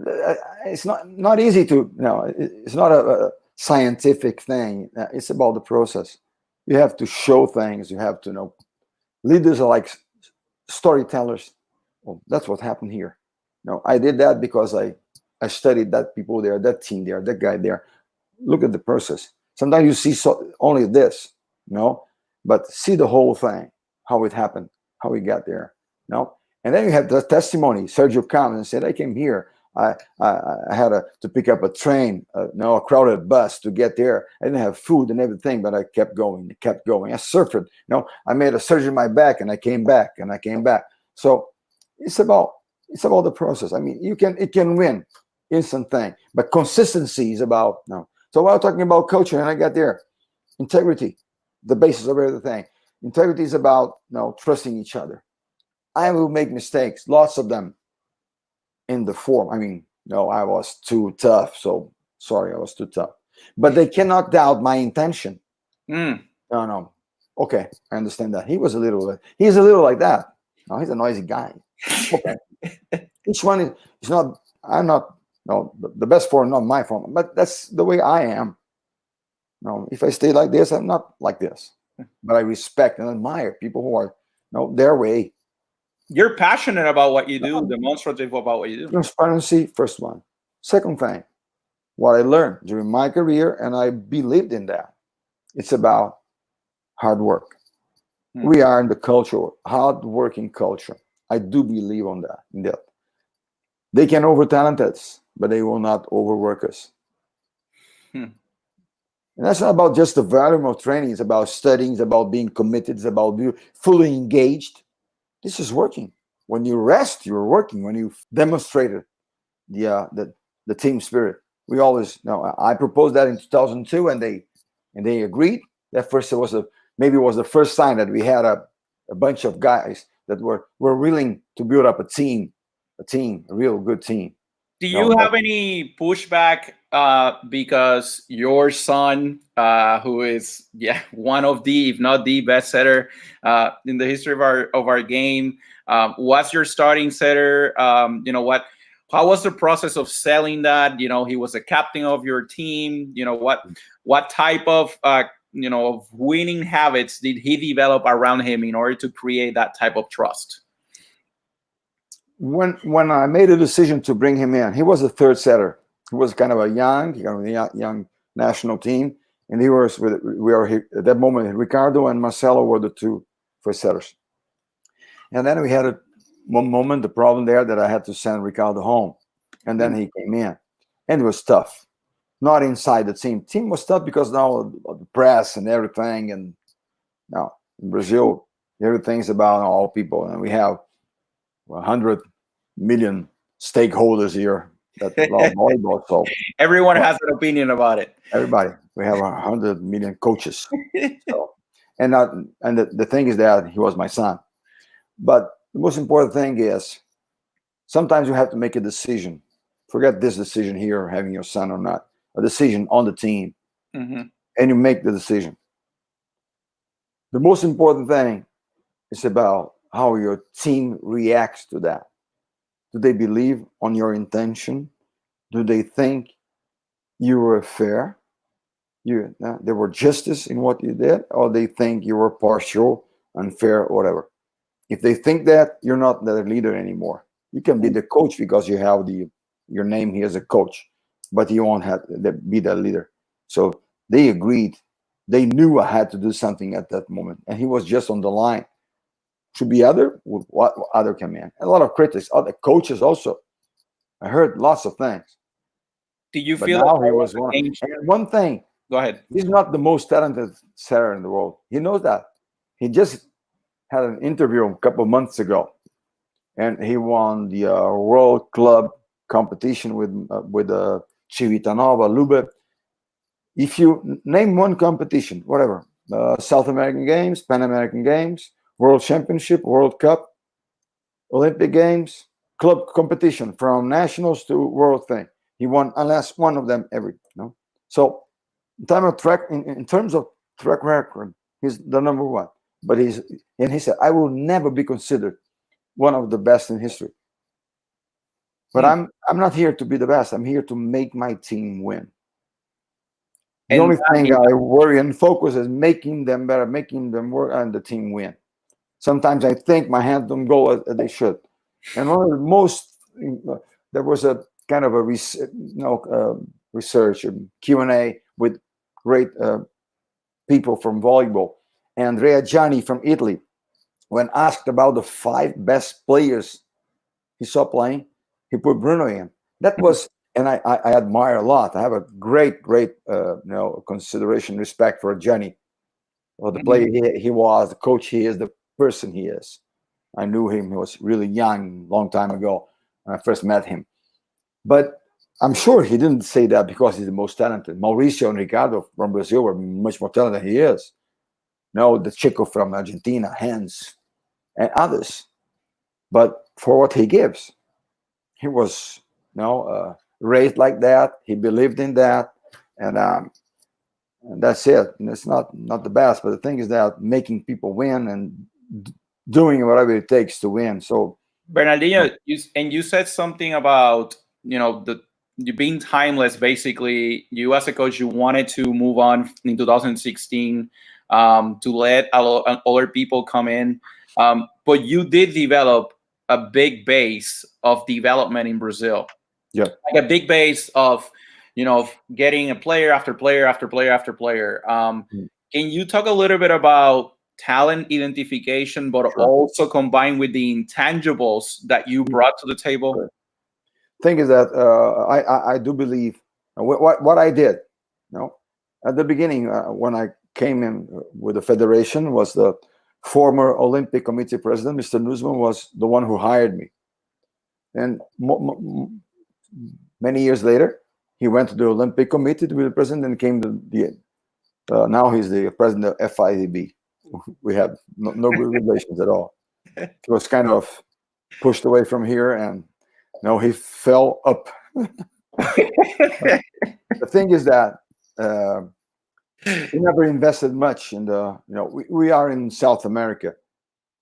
it's not easy to, it's not a scientific thing. It's about the process. You have to show things. You have to know. Leaders are like storytellers. Well, that's what happened here. No, I did that because I studied that people there, that team there, that guy there. Look at the process. Sometimes you see only this, but see the whole thing, how it happened, how we got there, And then you have the testimony. Sergio comes and said, "I came here. I had to pick up a train, a crowded bus to get there. I didn't have food and everything, but I kept going, kept going. I surfed, I made a surgery in my back, and I came back, and I came back." So it's about the process. I mean, it can win instant thing, but consistency is about So while talking about coaching, and I got there, integrity, the basis of everything. Integrity is about trusting each other. I will make mistakes, lots of them, in the form. I mean, I was too tough, so sorry, I was too tough. But they cannot doubt my intention. No. Okay, I understand that. He's a little like that. No, he's a noisy guy. Okay. Each one is not. I'm not. No, the best form, not my form, but that's the way I am. No, if I stay like this, I'm not like this. But I respect and admire people who are their way.
You're passionate about what you do, demonstrative about what you do.
Transparency, first one. Second thing, what I learned during my career, and I believed in that, it's about hard work. We are in the culture, hard-working culture. I do believe in that. They can over-talent us, but they will not overwork us. And that's not about just the volume of training. It's about studying. It's about being committed. It's about being fully engaged. This is working. When you rest, you're working. When you demonstrated the team spirit, we always I proposed that in 2002, and they agreed. That first was maybe it was the first sign that we had a bunch of guys that were willing to build up a team, a real good team.
Do you have any pushback because your son, who is one of the, if not the best setter in the history of our game, was your starting setter? How was the process of selling that? He was a captain of your team. What type of of winning habits did he develop around him in order to create that type of trust?
When I made a decision to bring him in, he was a third setter. He was kind of a young national team, and we were at that moment. Ricardo and Marcelo were the two first setters, and then we had one moment, the problem there that I had to send Ricardo home, and then he came in, and it was tough. Not inside the team. Team was tough because now the press and everything, and now in Brazil, everything's about all people, and we have 100 million stakeholders here that love volleyball. So
everyone has an opinion about it.
Everybody. We have 100 million coaches. And the thing is that he was my son. But the most important thing is sometimes you have to make a decision. Forget this decision here, having your son or not. A decision on the team. And you make the decision. The most important thing is about how your team reacts to that. Do they believe on your intention? Do they think you were fair? There were justice in what you did, or they think you were partial, unfair, or whatever. If they think that, you're not the leader anymore. You can be the coach because you have your name here as a coach, but you won't have to be the leader. So they agreed. They knew I had to do something at that moment, and he was just on the line. Should be what other come in. A lot of critics, other coaches also. I heard lots of things.
Do you
but
feel
now he was one? And one thing.
Go ahead.
He's not the most talented setter in the world. He knows that. He just had an interview a couple of months ago, and he won the World Club competition with Civitanova, Lube. If you name one competition, whatever, South American Games, Pan American Games, World Championship, World Cup, Olympic Games, club competition from nationals to world thing. He won unless one of them every. So in terms of track record, he's the number one. But he said, I will never be considered one of the best in history. But I'm not here to be the best. I'm here to make my team win. The only thing I worry and focus is making them better, making them work, and the team win. Sometimes I think my hands don't go as they should. And one of the most there was a kind of a research and Q&A with great people from volleyball. Andrea Gianni from Italy, when asked about the 5 best players he saw playing, he put Bruno in. That was, and I admire a lot. I have a great consideration, respect for Gianni, or the player he was, the coach he is, the person he is. I knew him. He was really young, long time ago when I first met him. But I'm sure he didn't say that because he's the most talented. Mauricio and Ricardo from Brazil were much more talented than he is. No, the Chico from Argentina, Hans, and others. But for what he gives, he was raised like that. He believed in that, and that's it. And it's not the best, but the thing is that making people win and doing whatever it takes to win. So
Bernardinho, you said something about you being timeless. Basically, you as a coach, you wanted to move on in 2016 to let other people come in, but you did develop a big base of development in Brazil.
Yeah,
like a big base of getting a player after player after player after player. Can you talk a little bit about talent identification, but also combined with the intangibles that you brought to the table?
Sure. Thing is that I do believe what I did. At the beginning when I came in with the federation, was the former Olympic Committee president, Mr. Nusman, was the one who hired me. And many years later, he went to the Olympic Committee to be the president and came to now he's the president of FIDB. We have no good relations at all. He was kind of pushed away from here, and he fell up. The thing is that we never invested much in we are in South America.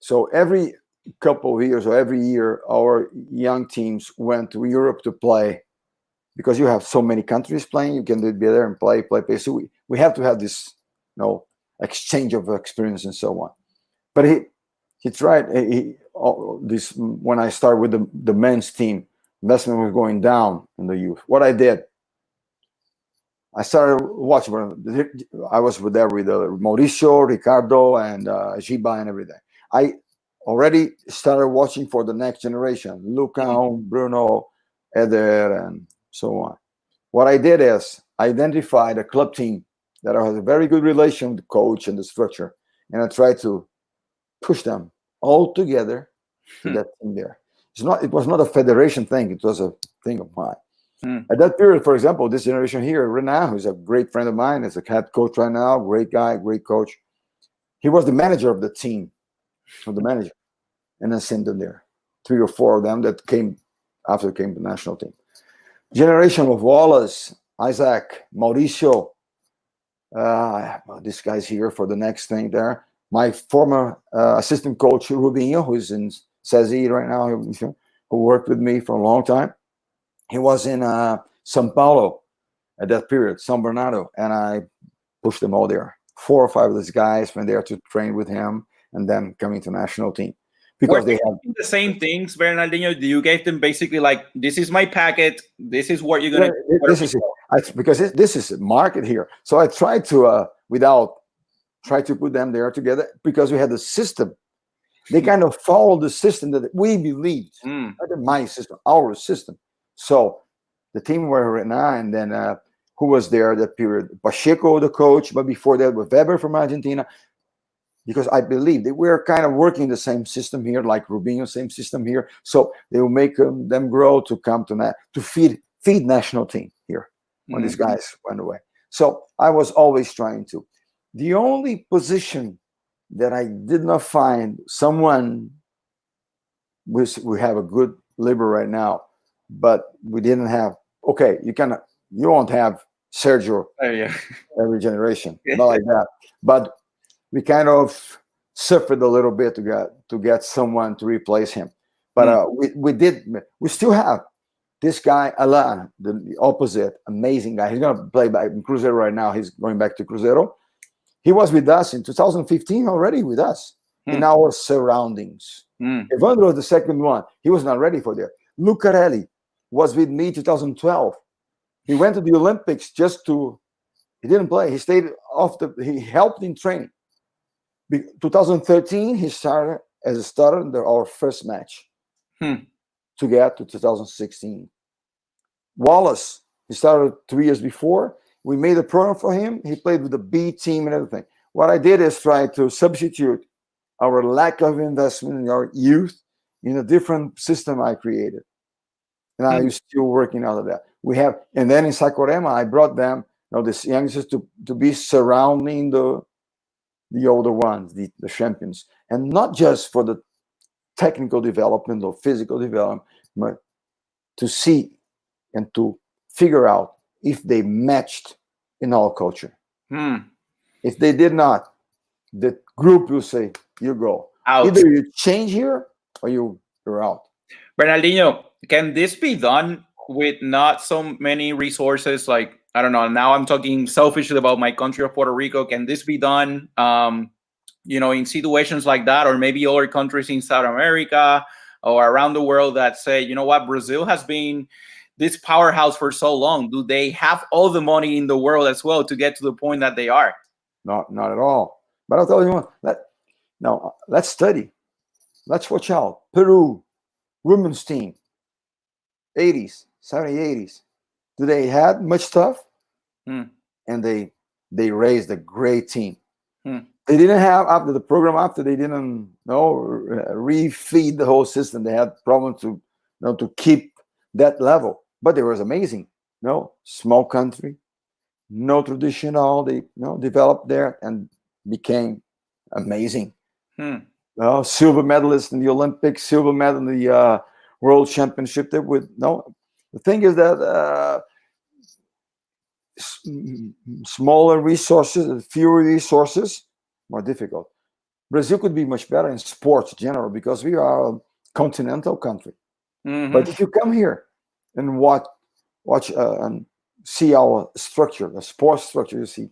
So every couple of years or every year, our young teams went to Europe to play, because you have so many countries playing. You can be there and play. So we have to have this exchange of experience and so on. But he tried this when I started with the men's team. Investment was going down in the youth. What I did, I started watching. I was there with Mauricio, Ricardo, and Giba and everything. I already started watching for the next generation: Lucão, Bruno, Eder, and so on. What I did is I identified a club team that has a very good relation with the coach and the structure, and I tried to push them all together to that team there. It was not a federation thing. It was a thing of mine. At that period, for example, this generation here, Renan, who's a great friend of mine, is a head coach right now, great guy, great coach. He was the manager of the team, and I sent them there. 3 or 4 of them that came to the national team. Generation of Wallace, Isaac, Mauricio, this guy's here for the next thing there. My former assistant coach, Rubinho, who's in SESI right now, who worked with me for a long time. He was in São Paulo at that period, São Bernardo, and I pushed them all there. 4 or 5 of these guys went there to train with him, and then coming to national team. Because they have
the same things, Bernardinho. You gave them basically like, this is my packet. This is what you're gonna.
Because this is a market here. So I tried to try to put them there together, because we had a system. They kind of followed the system that we believed, not my system, our system. So the team were Renan, and then who was there that period? Pacheco, the coach, but before that was Weber from Argentina. Because I believe they were kind of working the same system here, like Rubinho, same system here. So they will make them grow to come to feed national team here when these guys went away. So I was always trying to. The only position that I did not find someone, we have a good libero right now, but we didn't have. Okay, you won't have Sergio every generation, not like that, but we kind of suffered a little bit to get someone to replace him. But we still have this guy, Alan, the opposite, amazing guy. He's going to play back in Cruzeiro right now. He's going back to Cruzeiro. He was with us in 2015 already with us in our surroundings. Evandro was the second one. He was not ready for that. Lucarelli was with me 2012. He went to the Olympics he didn't play. He stayed he helped in training. 2013, he started as a starter in our first match to get to 2016. Wallace, he started 3 years before. We made a program for him. He played with the B team and everything. What I did is try to substitute our lack of investment in our youth in a different system I created. And I'm still working out of that. And then in Saquarema, I brought them, these youngsters to be surrounding the older ones, the champions. And not just for the technical development or physical development, but to see and to figure out if they matched in our culture. If they did not, the group will say, you go. Out. Either you change here or you're out.
Bernardinho, can this be done with not so many resources? Like, I don't know, now I'm talking selfishly about my country of Puerto Rico. Can this be done, in situations like that, or maybe other countries in South America or around the world that say, you know what, Brazil has been this powerhouse for so long. Do they have all the money in the world as well to get to the point that they are?
Not at all. But I'll tell you what, let's study. Let's watch out. Peru, women's team, 80s, 70s, 80s. Do they had much stuff? And they raised a great team. They didn't have, after the program, they didn't refeed the whole system. They had problems to keep that level. But it was amazing. Small country, no traditional. They developed there and became amazing. Silver medalist in the Olympics, silver medal in the World Championship. The thing is that smaller resources, fewer resources, more difficult. Brazil could be much better in sports in general because we are a continental country. But if you come here and watch and see our structure, the sports structure, you see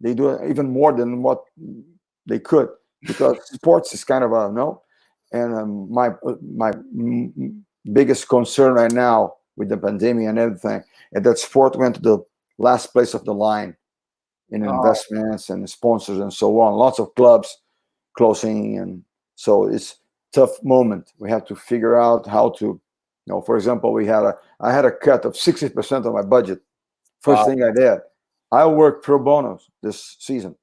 they do even more than what they could, because sports is kind of and my biggest concern right now with the pandemic and everything is that sport went to the last place of the line in investments and sponsors and so on. Lots of clubs closing, and so it's tough moment. We have to figure out how to, for example, I had a cut of 60% of my budget. First thing I did, I worked pro bono this season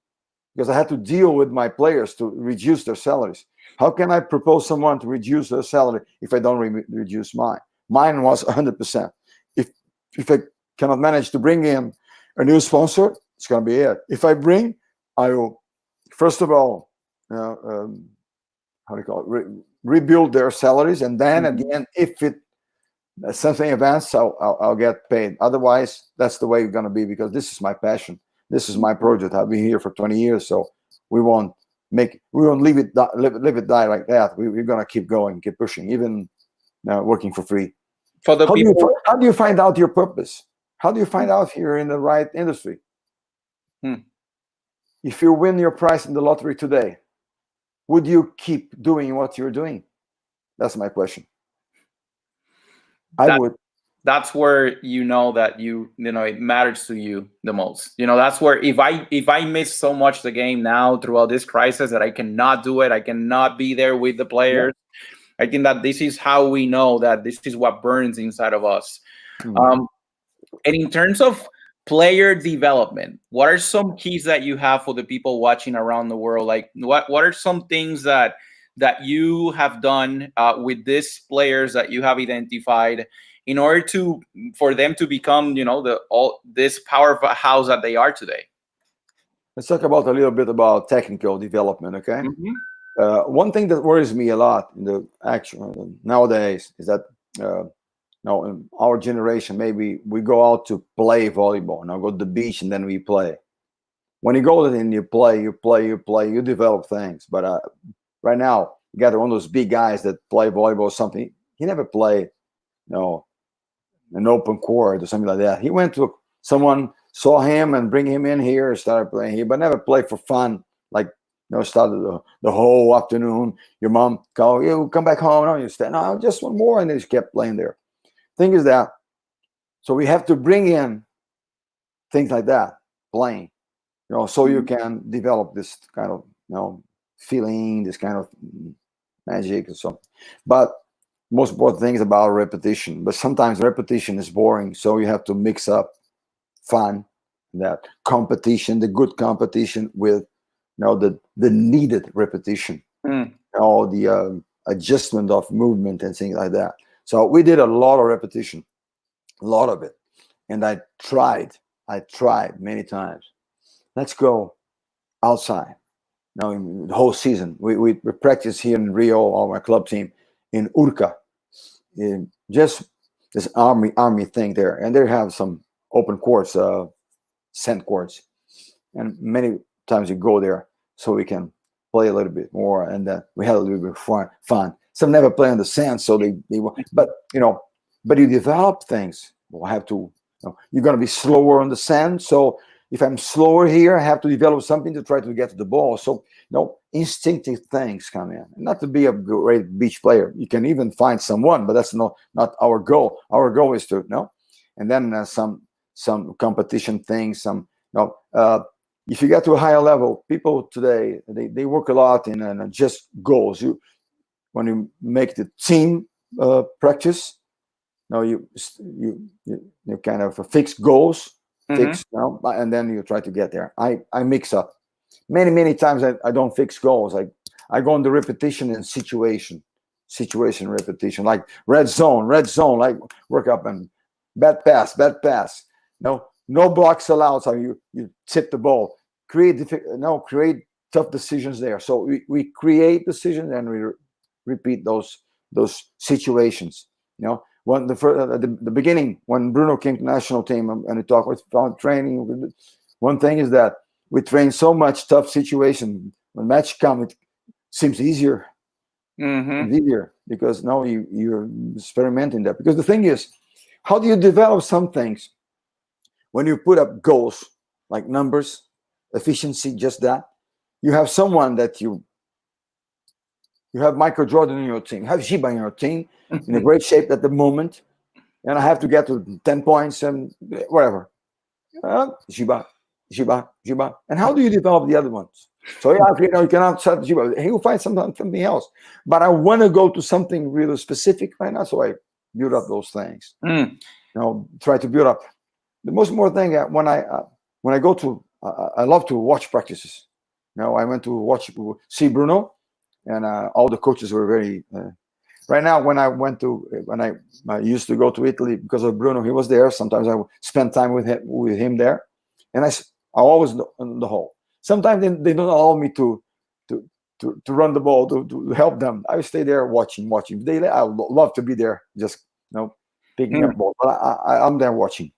because I had to deal with my players to reduce their salaries. How can I propose someone to reduce their salary if I don't reduce mine? Mine was 100%. If I cannot manage to bring in a new sponsor, it's going to be it. If I will, first of all, rebuild their salaries, and then at the end, if something advanced, I'll get paid. Otherwise, that's the way it's going to be, because this is my passion. This is my project. I've been here for 20 years, so we won't leave it die like that. We're going to keep going, keep pushing, even working for free.
For the people,
how do you find out your purpose? How do you find out if you're in the right industry? If you win your prize in the lottery today, would you keep doing what you're doing? That's my question. I would.
That's where that it matters to you the most. That's where if I miss so much the game now throughout this crisis that I cannot do it, I cannot be there with the players. Yeah. I think that this is how we know that this is what burns inside of us. And in terms of player development, what are some keys that you have for the people watching around the world? Like what are some things that you have done with these players that you have identified in order for them to become, this powerhouse that they are today?
Let's talk a little bit about technical development, okay? One thing that worries me a lot in the action nowadays is that in our generation, maybe we go out to play volleyball. Now go to the beach and then we play. When you go and you play, you develop things. But right now, you got one of those big guys that play volleyball or something. He never played, an open court or something like that. He went to someone saw him and bring him in here, started playing here, but never played for fun, like Started the whole afternoon. Your mom called, you come back home. No, you stay. No, just one more, and they just kept playing there. Thing is that, so we have to bring in things like that, playing, so you can develop this kind of, feeling, this kind of magic or something. But most important thing is about repetition. But sometimes repetition is boring, so you have to mix up fun, that competition, the good competition, with the needed repetition, the adjustment of movement and things like that. So we did a lot of repetition, a lot of it, and I tried many times. Let's go outside. Now, in the whole season, we practice here in Rio, all my club team, in Urca, just this army thing there, and they have some open courts, sand courts, and many times you go there so we can play a little bit more, and we had a little bit of fun. Some never play on the sand, so they but but you develop things. Well, I have to, you're going to be slower on the sand, so if I'm slower here, I have to develop something to try to get to the ball. So, instinctive things come in. Not to be a great beach player. You can even find someone, but that's not our goal. Our goal is to, and then some competition things. If you get to a higher level, people today, they work a lot in just goals. When you make the team practice, you kind of fix goals. Fix, and then you try to get there. I mix up many times. I don't fix goals. I go on the repetition and situation repetition, like red zone, like work up and bad pass. No blocks allowed. So you tip the ball. Create tough decisions there. So we create decisions and we repeat those situations. When at the beginning, when Bruno came to national team and we talked about training, one thing is that we train so much tough situation. When match come, it seems easier. It's easier because now you're experimenting that. Because the thing is, how do you develop some things? When you put up goals like numbers, efficiency, just that, you have someone that you have Michael Jordan in your team, you have Giba in your team, in a great shape at the moment, and I have to get to 10 points and whatever. Giba. And how do you develop the other ones? So you cannot set Giba. He will find something else. But I want to go to something really specific right now, so I build up those things. Try to build up. The most important thing when I go to, I love to watch practices. I went to see Bruno, and all the coaches were very. Right now, when I used to go to Italy because of Bruno, he was there. Sometimes I would spend time with him there, and I always in the hole. Sometimes they don't allow me to run the ball to help them. I stay there watching. I love to be there, just picking up ball. But I'm there watching.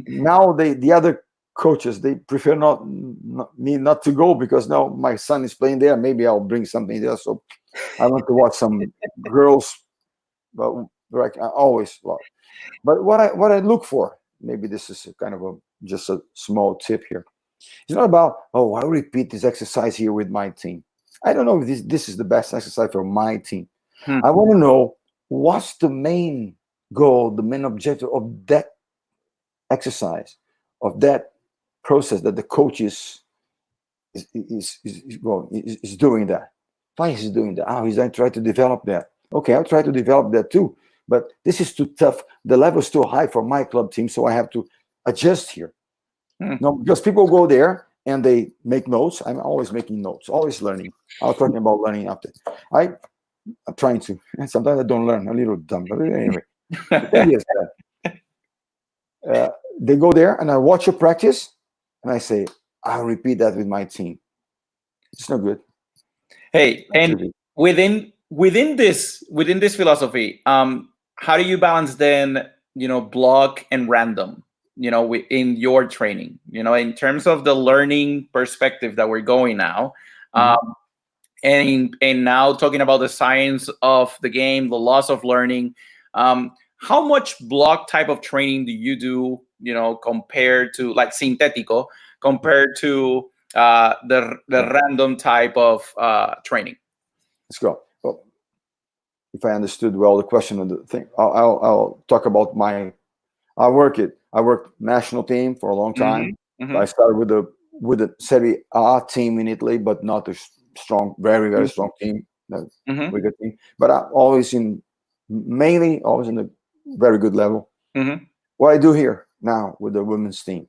Now the other coaches, they prefer me not to go because now my son is playing there. Maybe I'll bring something there. So I want to watch some girls, but like I always love. But what I look for, maybe this is kind of just a small tip here. It's not about, I repeat this exercise here with my team. I don't know if this is the best exercise for my team. I want to know what's the main goal, the main objective of that exercise, of that process that the coach is doing that. Why is he doing that? He's trying to develop that. Okay, I'll try to develop that too. But this is too tough. The level is too high for my club team, so I have to adjust here. No, because people go there and they make notes. I'm always making notes, always learning. I was talking about learning after. I'm trying to. Sometimes I don't learn. A little dumb, but anyway. The thing is that they go there and I watch a practice and I say, I'll repeat that with my team. It's not good.
Hey, and within this philosophy, how do you balance then, block and random, in your training, in terms of the learning perspective that we're going now, and now talking about the science of the game, the loss of learning, how much block type of training do you do, compared to like sintético, compared to the random type of training.
Let's go. Well, if I understood well the question of the thing, I'll talk about I worked national team for a long time. I started with the Serie A team in Italy, but not a strong, very strong team, with a team. But I'm mainly always in a very good level. What I do here now with the women's team,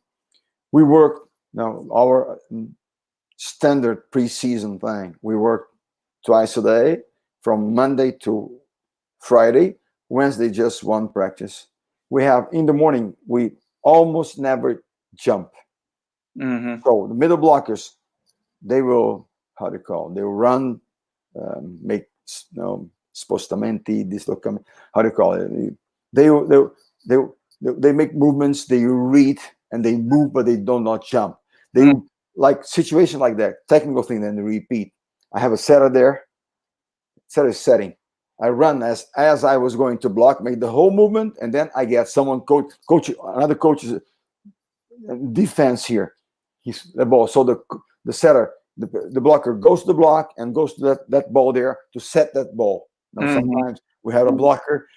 we work now our standard preseason thing. We work twice a day from Monday to Friday. Wednesday, just one practice. We have in the morning, we almost never jump. So the middle blockers, they will, how do you call it? They will run, make spostamenti, dislocamenti, how do you call it? They make movements, they read, and they move, but they do not jump. They like situation like that, technical thing, then they repeat. I have a setter there, setter setting. I run as I was going to block, make the whole movement, and then I get someone coach another coach's defense here. He's the ball. So the setter, the blocker goes to the block and goes to that ball there to set that ball. Now sometimes we have a blocker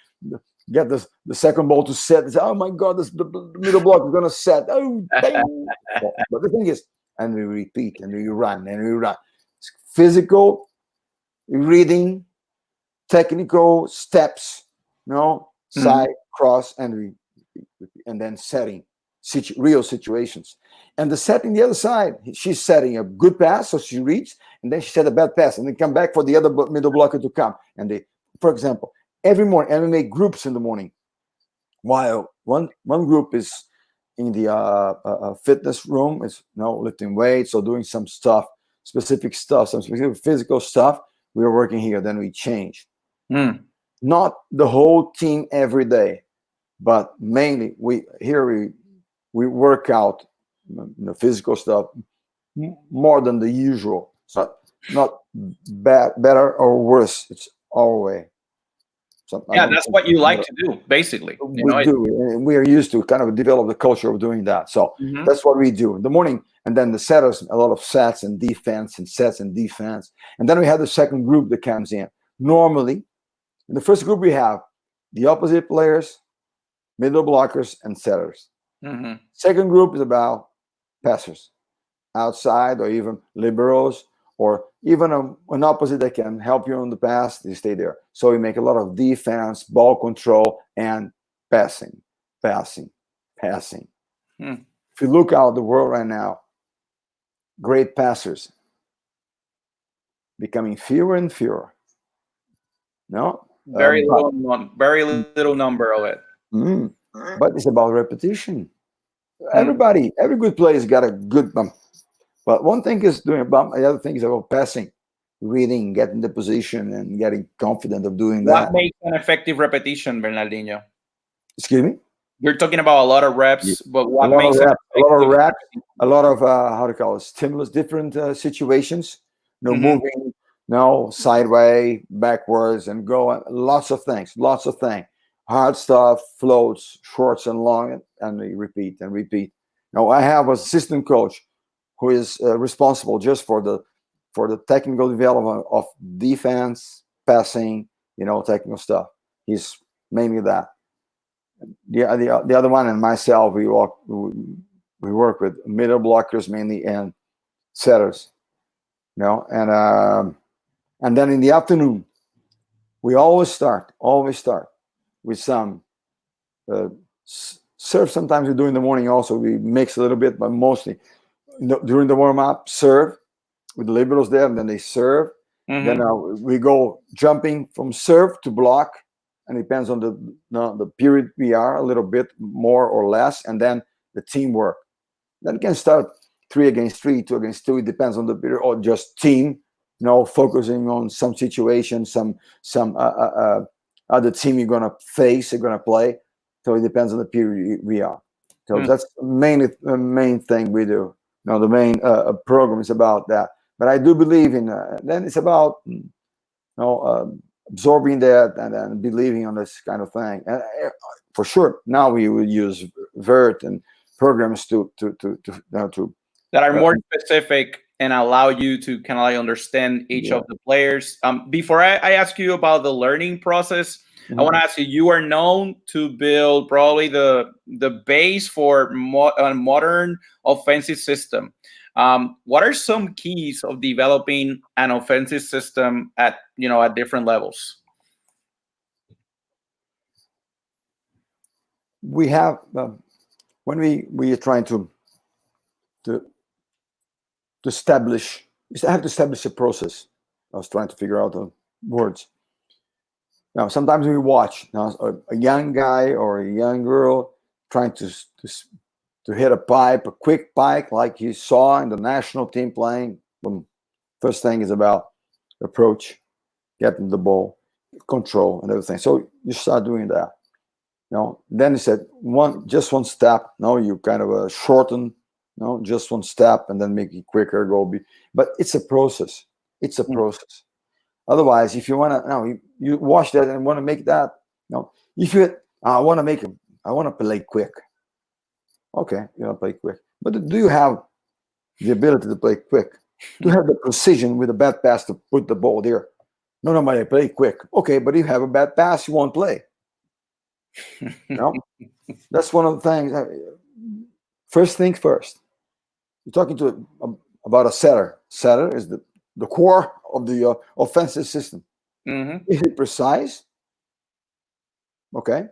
get the second ball to set. Say, oh my God, the middle block is gonna set. Oh, dang. But the thing is, and we repeat and we run and we run. It's physical reading, technical steps, side, cross, and then setting real situations. And the setting the other side, she's setting a good pass, so she reads, and then she set a bad pass, and then come back for the other middle blocker to come. And they, for example, every morning, and we make groups in the morning. While one group is in the fitness room, is lifting weights or doing some stuff, specific stuff, some specific physical stuff. We are working here, then we change. Not the whole team every day, but mainly we work out physical stuff more than the usual. So not better or worse. It's our way. So
that's what you like to do, basically.
We do, and we are used to kind of develop the culture of doing that. So that's what we do in the morning. And then the setters, a lot of sets and defense and sets and defense. And then we have the second group that comes in. Normally, in the first group, we have the opposite players, middle blockers, and setters. Second group is about passers, outside or even liberos, or even an opposite that can help you on the pass. They stay there. So we make a lot of defense, ball control, and passing. If you look out the world right now, great passers becoming fewer and fewer. No,
very little number of it.
But it's about repetition. Every good player's got a good bump. But one thing is doing a bump, the other thing is about passing, reading, getting the position, and getting confident of doing that.
What makes an effective repetition, Bernardinho?
Excuse me?
You're talking about a lot of reps, but what
makes a lot of how to call it, stimulus, different situations, moving, sideways, backwards, and go. Lots of things. Hard stuff, floats, shorts and long, and we repeat and repeat. Now I have an assistant coach who is responsible just for the technical development of defense, passing, technical stuff. He's mainly that. The other one and myself, we work with middle blockers mainly and setters, and then in the afternoon, we always start with some serve. Sometimes we do in the morning also. We mix a little bit, but mostly during the warm-up, serve with the liberals there, and then they serve. Then we go jumping from serve to block, and it depends on the period we are, a little bit more or less, and then the teamwork. Then it can start 3 against 3, 2 against 2. It depends on the period, or just team, focusing on some situation, some other team you're gonna face, you're gonna play. So it depends on the period we are. So that's mainly the main thing we do. The main program is about that. But I do believe in. Then it's about absorbing that and then believing on this kind of thing. And for sure, now we will use Vert and programs to
that are more specific and allow you to kind of like understand each of the players. Before I ask you about the learning process, I want to ask you, you are known to build probably the base for a modern offensive system. What are some keys of developing an offensive system at different levels?
We have when we are trying to establish, I have to establish a process. I was trying to figure out the words. Now, sometimes we watch a young guy or a young girl trying to hit a pipe, a quick pipe, like you saw in the national team playing. First thing is about approach, getting the ball, control, and everything. So you start doing that. Then he said just one step. No, you kind of shorten. No, just one step, and then make it quicker. But it's a process. It's a process. Otherwise, if you want to, you watch that and want to make that. If you, I want to play quick. Okay, you want to play quick. But do you have the ability to play quick? Do you have the precision with a bad pass to put the ball there? No, but I play quick. Okay, but if you have a bad pass, you won't play. That's one of the things. First thing first. You're talking about a setter. Setter is the core of the offensive system. Is it precise? Okay.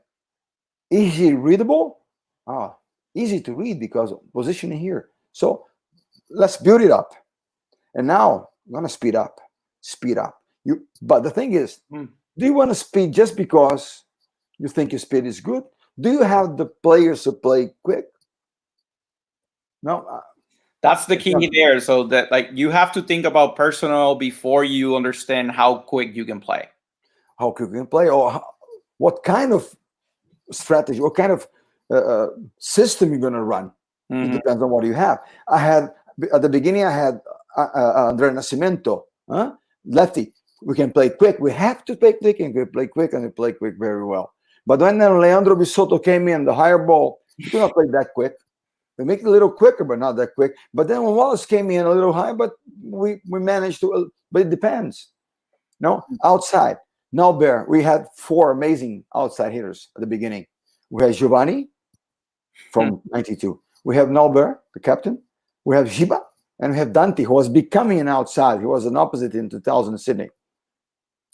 Is he readable? Easy to read because of positioning here. So let's build it up. And now I'm going to speed up. But the thing is, do you want to speed just because you think your speed is good? Do you have the players to play quick? No.
That's the key there. So that you have to think about personnel before you understand how quick you can play.
How quick you can play, or what kind of strategy, what kind of system you're going to run. It depends on what you have. At the beginning, I had Andre Nascimento, lefty. We can play quick. We have to play quick, and we play quick, and we play quick very well. But when Leandro Bisotto came in, the higher ball, he could not play that quick. We make it a little quicker, but not that quick. But then when Wallace came in a little high, but we managed to. But it depends. Outside. Bear. We had 4 amazing outside hitters at the beginning. We had Giovanni from '92. We have Bear, the captain. We have Giba, and we have Dante, who was becoming an outside. He was an opposite in 2000 in Sydney,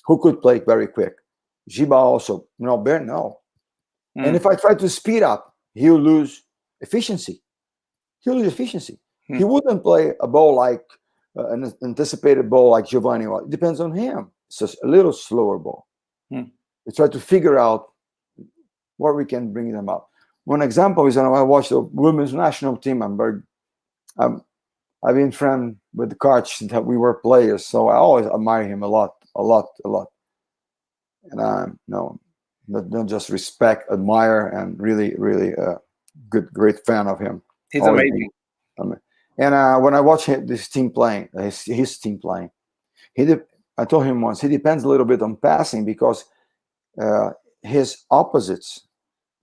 who could play very quick. Giba also. Bear, no. And if I try to speed up, he'll lose efficiency. He wouldn't play a ball like an anticipated ball like Giovanni. It depends on him. It's just a little slower ball. We try to figure out where we can bring them up. One example is when I watch the women's national team. I've been friends with the coach that we were players, so I always admire him a lot. And not just respect, admire, and really, really great fan of him.
He's amazing.
And when I watch this team playing, his team playing, I told him once, he depends a little bit on passing because his opposites,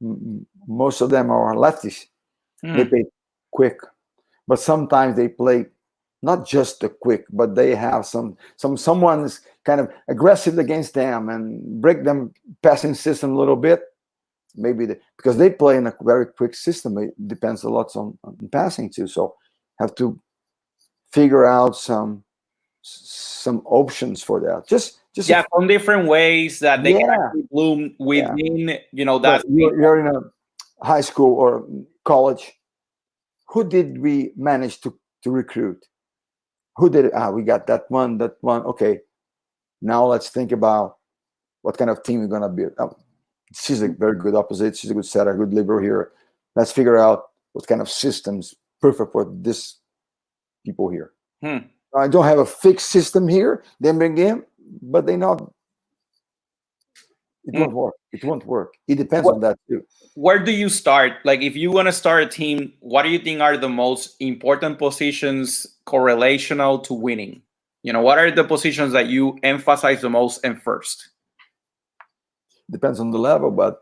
most of them are lefties. They play quick, but sometimes they play not just the quick, but they have someone's kind of aggressive against them and break them passing system a little bit. Maybe because they play in a very quick system, it depends a lot on passing too. So have to figure out some options for that. Just
some different ways that they can actually bloom within. That
you're in a high school or college. Who did we manage to recruit? Who did it? We got that one. Okay, now let's think about what kind of team we're gonna build. She's a very good opposite. She's a good setter, good libero here. Let's figure out what kind of systems perfect for this people here. I don't have a fixed system here. They bring in, but they know it won't work. It won't work. It depends on that too.
Where do you start? If you want to start a team, what do you think are the most important positions correlational to winning? What are the positions that you emphasize the most and first?
Depends on the level, but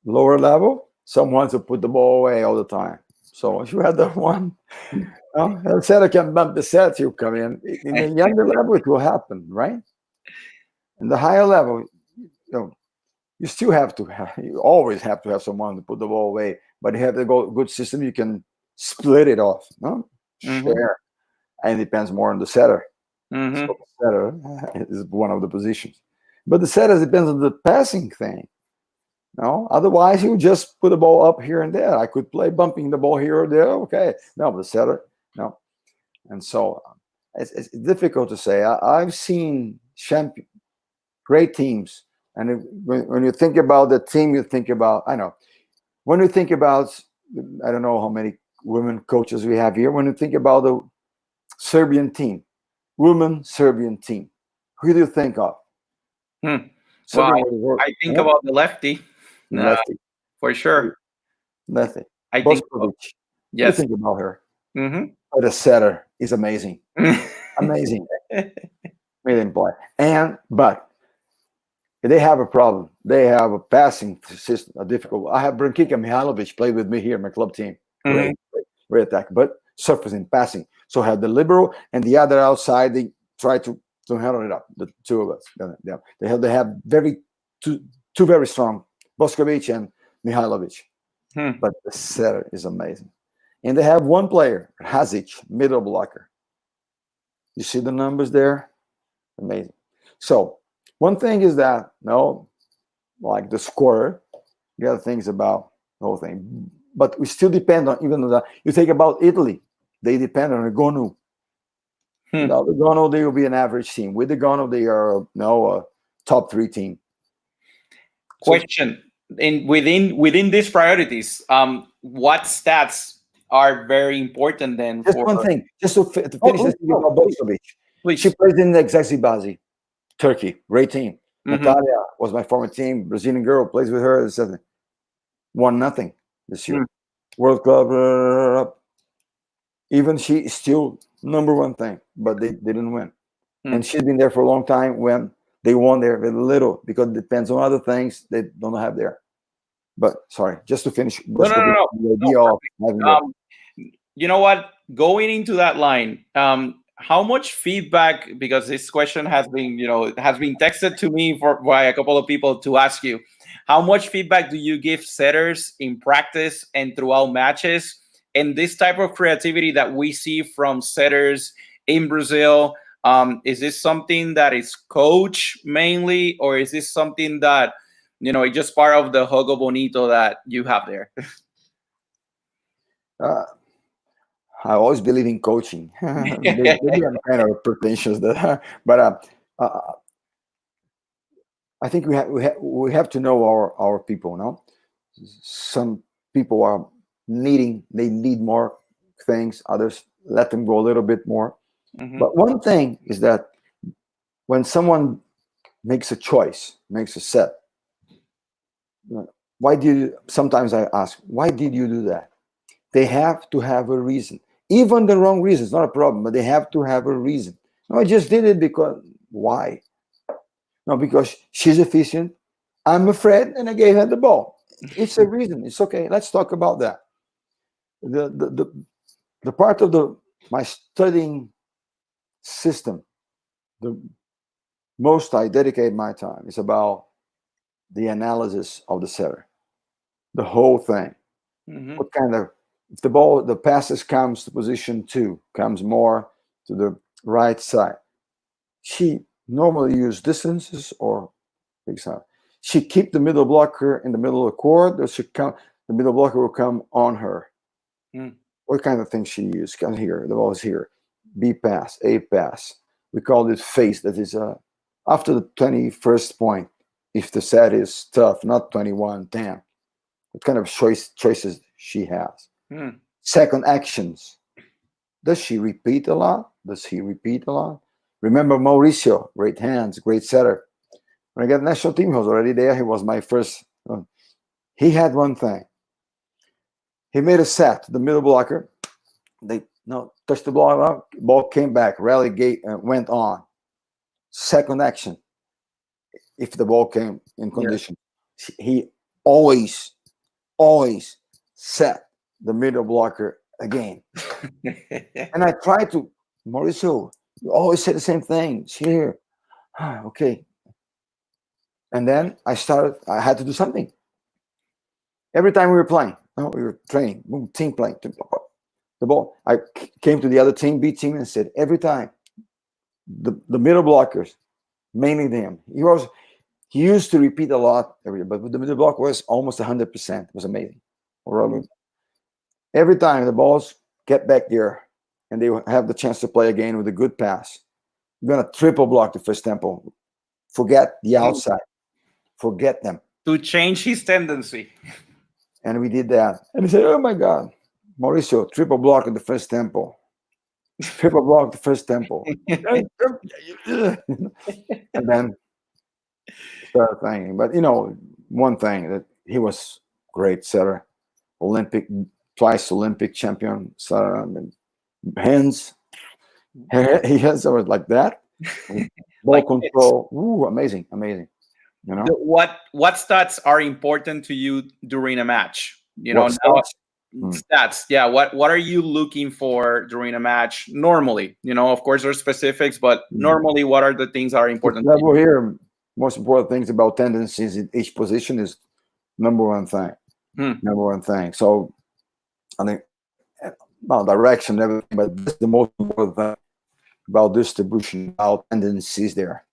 lower level, someone to put the ball away all the time. So if you had the one, the setter can bump the set, you come in. In the younger level, it will happen, right? In the higher level, you still have to you always have to have someone to put the ball away, but you have a good system. You can split it off, no? Share, and it depends more on the setter. So the setter is one of the positions, but the setter depends on the passing thing. No, otherwise you just put the ball up here and there. I could play bumping the ball here or there. Okay, no, but the setter, no, and so it's difficult to say. I've seen great teams, and when you think about the team, you think about when you think about I don't know how many women coaches we have here. When you think about the Serbian team, women Serbian team, who do you think of?
Well, I think about the lefty.
Lefty.
For sure.
Lefty.
I think
yes. You think about her.
But
the setter is amazing. Amazing. Amazing play. But they have a problem. They have a passing system, a difficult. I have Brankica Mihailovic played with me here in my club team. Great attack, but suffers in passing. So I have the liberal and the other outside. They try to handle it up. The two of us. They have two very strong, Boskovic and Mihailovic. But the setter is amazing. And they have one player, Hazic, middle blocker. You see the numbers there? Amazing. So one thing is that, like the scorer, the other things about the whole thing. But we still depend on, even though you think about Italy, they depend on a Gonu. Without the Gonu, they will be an average team. With the Gonu, they are a top 3 team.
Question. Within these priorities, what stats are very important then?
Just one thing, just to finish this thing about Boskovic. She plays in the Exazibazi, Turkey, great team. Natalia was my former team, Brazilian girl, plays with her. 1-0 this year. World Club, even she is still number 1 thing, but they didn't win. And she's been there for a long time. When they won there very little, because it depends on other things they don't have there. But sorry, just to finish.
No. You know what? Going into that line, how much feedback? Because this question has been texted to me by a couple of people to ask you. How much feedback do you give setters in practice and throughout matches? And this type of creativity that we see from setters in Brazil, is this something that is coached mainly, or is this something that it's just part of the Jogo Bonito that you have there?
I always believe in coaching. Maybe I'm kind of pretentious, but I think we have to know our people. No, some people they need more things. Others let them go a little bit more. But one thing is that when someone makes a choice, makes a set, sometimes I ask, why did you do that? They have to have a reason. Even the wrong reason is not a problem, but they have to have a reason. No, I just did it because, why? No, because she's efficient. I'm afraid, and I gave her the ball. It's a reason. It's okay. Let's talk about that. The part of my studying system, the most I dedicate my time is about the analysis of the setter, the whole thing. What kind of, if the passes comes to position 2, comes more to the right side, she normally use distances or big side. She keep the middle blocker in the middle of the court, or the middle blocker will come on her. What kind of things she use? Come here, the ball is here. B pass, A pass. We call it face. That is after the 21st point, if the set is tough, not 21-10. What kind of choices she has? Second actions. Does she repeat a lot? Does he repeat a lot? Remember Mauricio, great hands, great setter. When I got national team, he was already there. He was my first. He had one thing. He made a set, the middle blocker. They touched the ball came back, rally gate went on. Second action, if the ball came in condition, he always set the middle blocker again. And I tried to, Mauricio, you always say the same thing. It's here. Okay. And then I had to do something. Every time we were playing, we were training, boom, team playing, the ball. I came to the other team, B team, and said, every time, the middle blockers, mainly them. He used to repeat a lot, but the middle block was almost 100%. It was amazing. Every time the balls get back there and they have the chance to play again with a good pass, you're going to triple block the first tempo. Forget the outside. Forget them.
To change his tendency.
And we did that. And he said, oh my God, Mauricio, triple block in the first tempo. Triple block the first tempo. And then started thinking. But, one thing that he was great setter, twice Olympic champion, hands. He has something like that. Ball like control. Ooh, amazing.
What stats are important to you during a match? Stats. Yeah. What are you looking for during a match normally? Of course there's specifics, but normally what are the things that are important to you?
Here, most important things about tendencies in each position is number one thing. Number one thing. So I think direction, everything, but this is the most important thing about distribution, about tendencies there.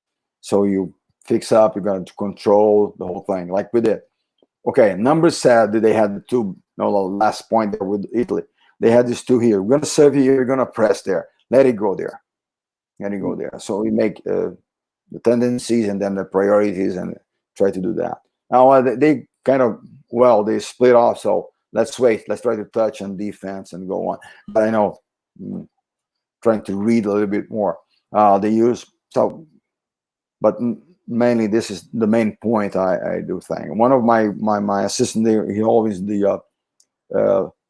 So you fix up, you're going to control the whole thing, like we did. Okay, numbers said that they had the two, the last point there with Italy. They had these two here. We're going to serve here, you're going to press there. Let it go there. So we make the tendencies and then the priorities and try to do that. Now, they kind of, they split off, so let's wait. Let's try to touch on defense and go on. But I know, trying to read a little bit more. They use, but mainly this is the main point I do think. One of my assistant there, he always the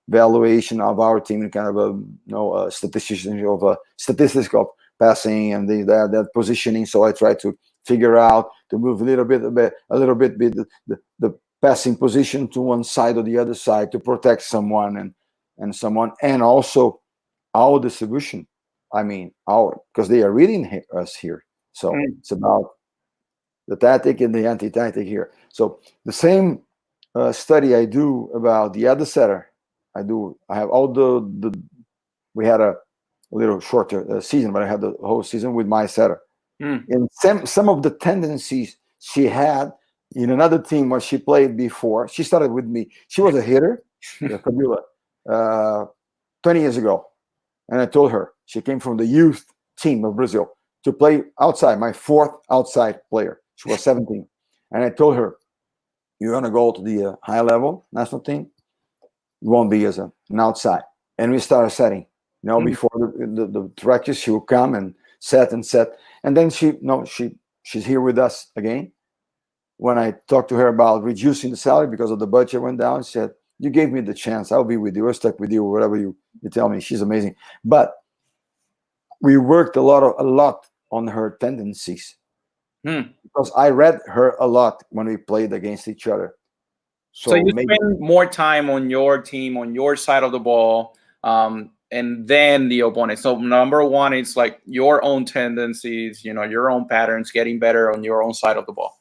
evaluation of our team, kind of a statistician of statistics of passing and that positioning. So I try to figure out to move a little bit the passing position to one side or the other side to protect someone and also our distribution. I mean, because they are reading us here. So it's about the tactic and the anti-tactic here. So the same study I do about the other setter, I have all we had a little shorter season, but I had the whole season with my setter. And some of the tendencies she had in another team where she played before, she started with me. She was a hitter, Camila, 20 years ago. And I told her, she came from the youth team of Brazil to play outside, my fourth outside player. She was 17. And I told her, you're going to go to the high level national team. You won't be as an outside. And we started setting. Before the practice, she will come and set. And then she's here with us again. When I talked to her about reducing the salary because of the budget went down, she said, you gave me the chance. I'll be with you. I'll stick with you, whatever you tell me. She's amazing. But we worked a lot on her tendencies. Because I read her a lot when we played against each other.
So you spend more time on your team, on your side of the ball, and then the opponent. So number one, it's like your own tendencies, your own patterns, getting better on your own side of the ball.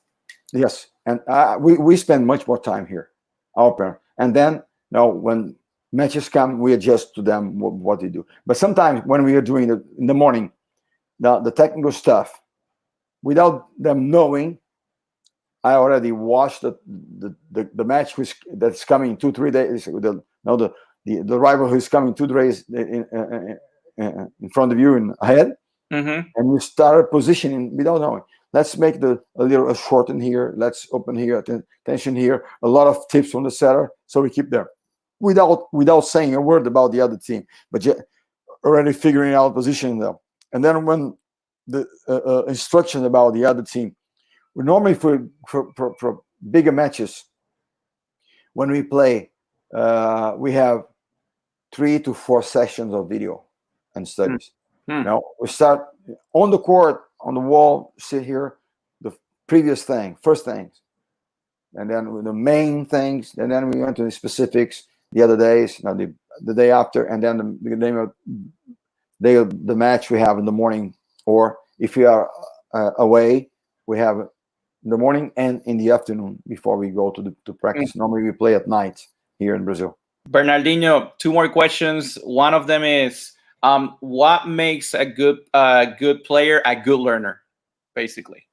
Yes, and we spend much more time here, our parent. And then when matches come, we adjust to them what they do. But sometimes when we are doing it in the morning, the technical stuff, without them knowing, I already watched the match that's coming 2-3 days. The rival who's coming 2 days in front of you and ahead, and you start positioning without knowing. Let's make a little shorten here. Let's open here, tension here. A lot of tips from the setter, so we keep there, without saying a word about the other team, but already figuring out positioning them. And then when the instruction about the other team, we normally for bigger matches, when we play, we have 3 to 4 sessions of video and studies. We start on the court, on the wall, sit here, the first things, and then the main things, and then we went to the specifics, the other days, the day after, and then the match we have in the morning, or if we are away, we have in the morning and in the afternoon before we go to practice. Normally we play at night here in Brazil.
Bernardinho, two more questions. One of them is, what makes a good player a good learner, basically?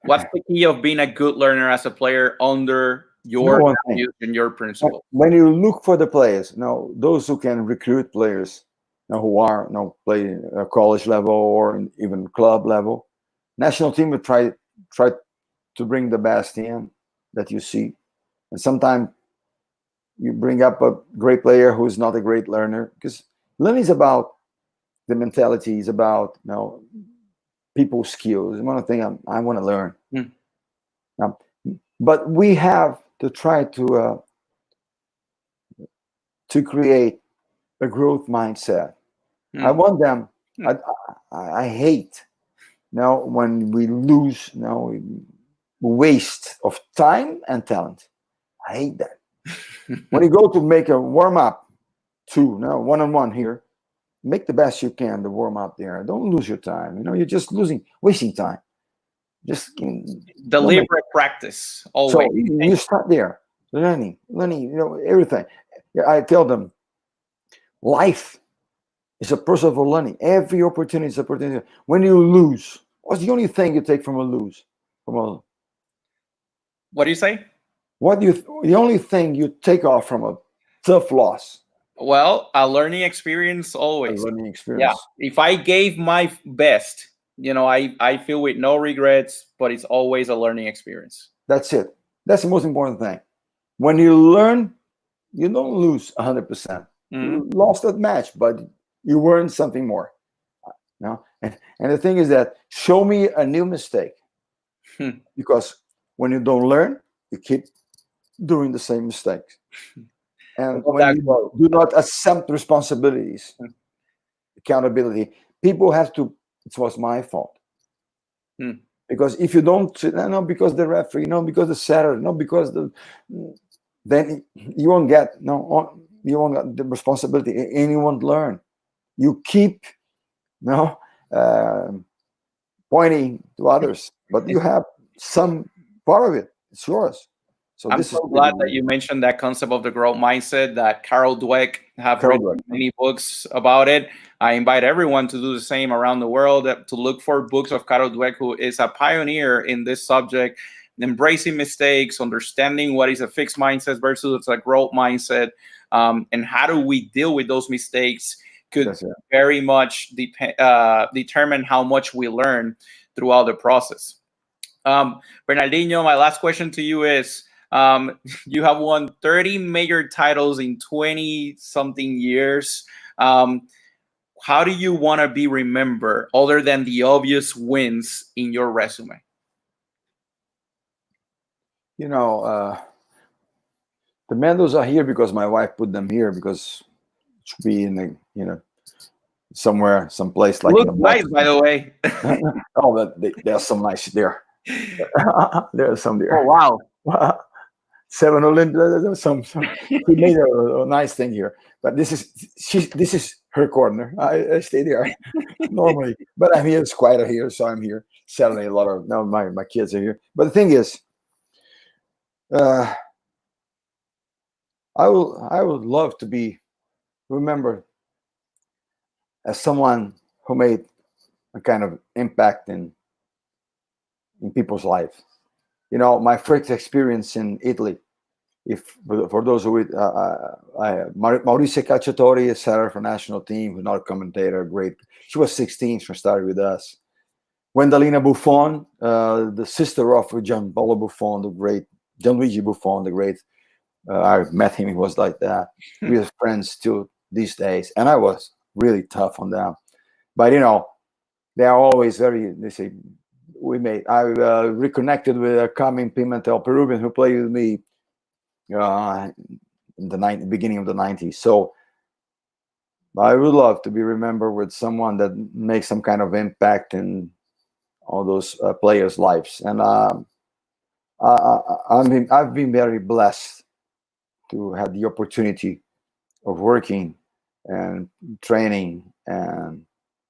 What's the key of being a good learner as a player under your values and your principles?
When you look for the players, those who can recruit players, who are play college level or even club level, national team would try to bring the best in that you see, and sometimes you bring up a great player who is not a great learner, because learning is about the mentality, is about people's skills. One thing I want to learn. But we have to try to create a growth mindset. I want them. I hate when we lose waste of time and talent. I hate that. When you go to make a warm up, one-on-one here, make the best you can. The warm up there. Don't lose your time. You're just wasting time. Just
deliberate practice. Always.
So you start there, learning. Everything. I tell them, life is a process of learning. Every opportunity is an opportunity. When you lose, what's the only thing you take from a lose?
What do you say?
The only thing you take off from a tough loss?
Well, a learning experience always.
A learning experience.
Yeah. If I gave my best, I feel with no regrets, but it's always a learning experience.
That's it. That's the most important thing. When you learn, you don't lose 100%. You lost that match, but you learned something more. And the thing is that show me a new mistake, because when you don't learn, you keep doing the same mistakes. And when you do not accept responsibilities, accountability, people have to. It was my fault. Because if you don't, because the referee, because the setter, because then you won't get the responsibility, and you won't learn. You keep pointing to others, but you have some part of it. It's yours. So
I'm so glad that you mentioned that concept of the growth mindset, that Carol Dweck have written many books about it. I invite everyone to do the same around the world, to look for books of Carol Dweck, who is a pioneer in this subject, embracing mistakes, understanding what is a fixed mindset versus a growth mindset, and how do we deal with those mistakes could very much determine how much we learn throughout the process. Bernardinho, my last question to you is, you have won 30 major titles in 20-something years. How do you want to be remembered other than the obvious wins in your resume?
The medals are here because my wife put them here, because it should be in somewhere, someplace like.
Look nice, by the way.
Oh, there's some nice there. There's some there.
Oh wow.
7 Olympics. Some he made a nice thing here, but this is her corner. I stay there normally, but I'm here. It's quieter here, so I'm here. Sadly, a lot of my kids are here. But the thing is, I would love to be remembered as someone who made a kind of impact in people's lives. My first experience in Italy, for those who Maurizio Cacciatori, a setter for national team, who's not a commentator, great. She was 16. She started with us. Gwendalina Buffon, the sister of Gianpaolo Buffon, the great Gianluigi Buffon, the great. I met him. He was like that. We are friends still these days, and I was really tough on them. But they are always very. They say. I reconnected with Carmen Pimentel, Peruvian, who played with me in the beginning of the 90s. So I would love to be remembered with someone that makes some kind of impact in all those players' lives. And I've been very blessed to have the opportunity of working and training and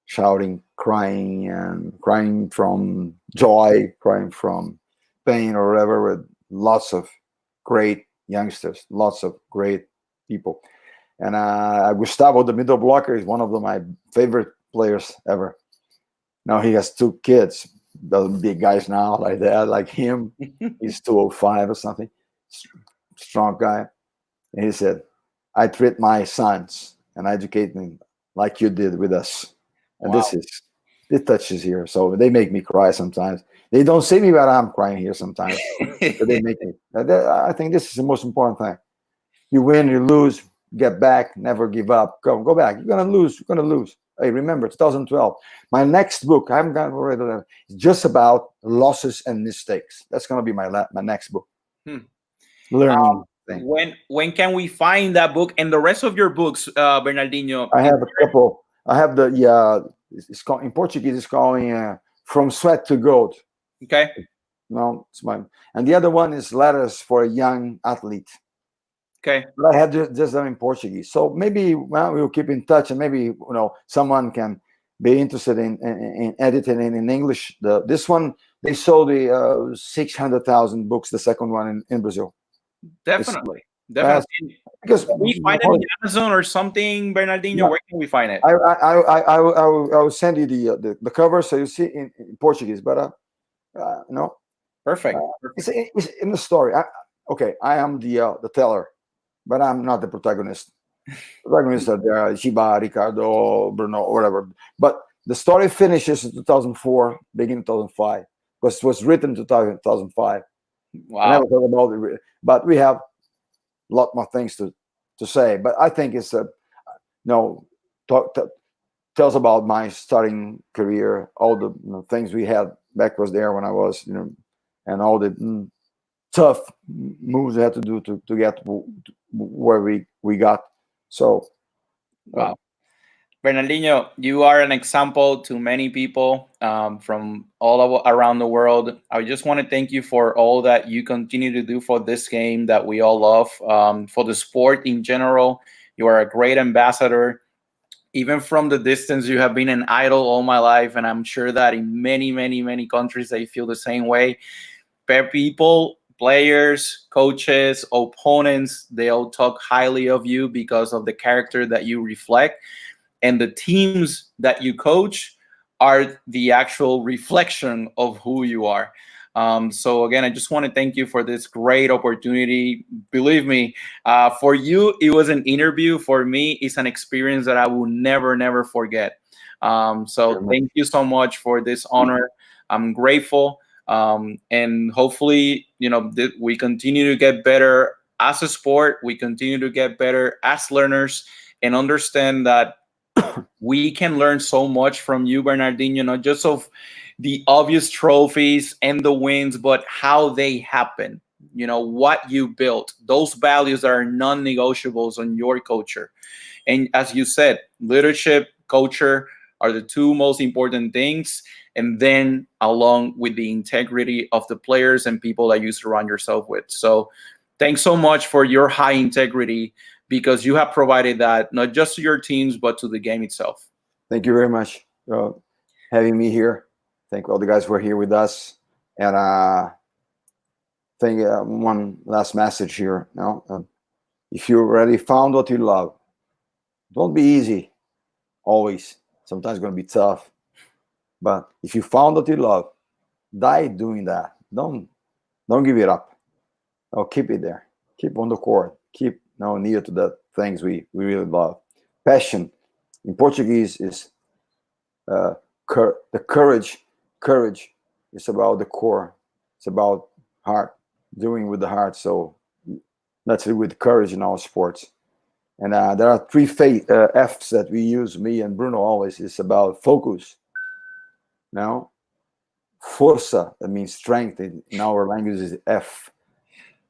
shouting, crying from joy, crying from pain or whatever, with lots of great youngsters, lots of great people. And Gustavo, the middle blocker, is one of my favorite players ever. Now he has 2 kids, the big guys now, like that, like him. He's 205 or something, strong guy. And he said, I treat my sons and educate them like you did with us. And
Wow.
this touches here. So they make me cry sometimes. They don't see me, but I'm crying here sometimes. But they make me. I think this is the most important thing. You win, you lose, get back, never give up. Go back. You're gonna lose. You're gonna lose. Hey, remember 2012. My next book, I'm gonna read it. It's just about losses and mistakes. That's gonna be my next book. Learning.
When can we find that book and the rest of your books, Bernardinho?
I have a couple. I have the it's called in Portuguese. It's called From Sweat to Gold.
Okay.
No, it's mine. And the other one is Letters for a Young Athlete.
Okay.
But I had just them in Portuguese. So maybe we'll keep in touch, and maybe someone can be interested in editing it in English. This one, they sold 600,000 books. The second one in Brazil.
Definitely.
Because
we find it in Amazon or something, Bernardinho. Yeah. Where can we find it?
I will send you the cover so you see in Portuguese. But no,
perfect.
It's in the story. I am the teller, but I'm not the protagonist. Protagonists are there, Shiba, Ricardo, Bruno, whatever. But the story finishes in 2004, beginning 2005, because it was written in 2005.
Wow.
I never thought about it, but we have a lot more things to say. But I think it's tells about my starting career, all the things we had back was there when I was, and all the tough moves I had to do to get where we got. So,
wow. Bernardinho, you are an example to many people from all around the world. I just want to thank you for all that you continue to do for this game that we all love, for the sport in general. You are a great ambassador. Even from the distance, you have been an idol all my life, and I'm sure that in many, many, many countries, they feel the same way. People, players, coaches, opponents, they all talk highly of you because of the character that you reflect. And the teams that you coach are the actual reflection of who you are. So again, I just want to thank you for this great opportunity. Believe me, for you, it was an interview. For me, it's an experience that I will never, never forget. So thank you so much for this honor. I'm grateful. And hopefully, we continue to get better as a sport. We continue to get better as learners and understand that we can learn so much from you, Bernardinho, not just of the obvious trophies and the wins, but how they happen, what you built, those values that are non-negotiables on your culture. And as you said, leadership, culture are the 2 most important things. And then along with the integrity of the players and people that you surround yourself with. So thanks so much for your high integrity, because you have provided that not just to your teams, but to the game itself.
Thank you very much for having me here. Thank all the guys who are here with us. And I think one last message here. If you already found what you love, don't be easy, always. Sometimes it's going to be tough. But if you found what you love, die doing that. Don't give it up. Keep it there. Keep on the court. Keep near to the things we really love. Passion in Portuguese is the courage. Courage is about the core. It's about heart, doing with the heart. So let's do with courage in our sports. And there are 3 F's that we use, me and Bruno always. It's about focus. Now, força, that means strength. In our language is F.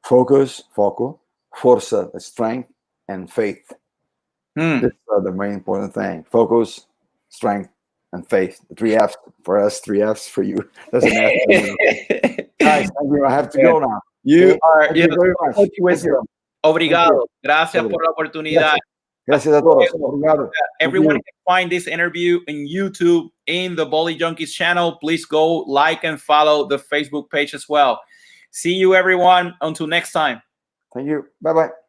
Focus, foco. Força, strength, and faith. This is the main important thing. Focus, strength, and faith. The 3 F's for us, 3 F's for you. Doesn't matter. Guys, thank you. I have to go now.
You are very much. Obrigado. Gracias por la oportunidad.
Gracias a todos. Obrigado.
Everyone can find this interview in YouTube in the Volley Junkies channel. Please go like and follow the Facebook page as well. See you, everyone. Until next time.
Thank you. Bye-bye.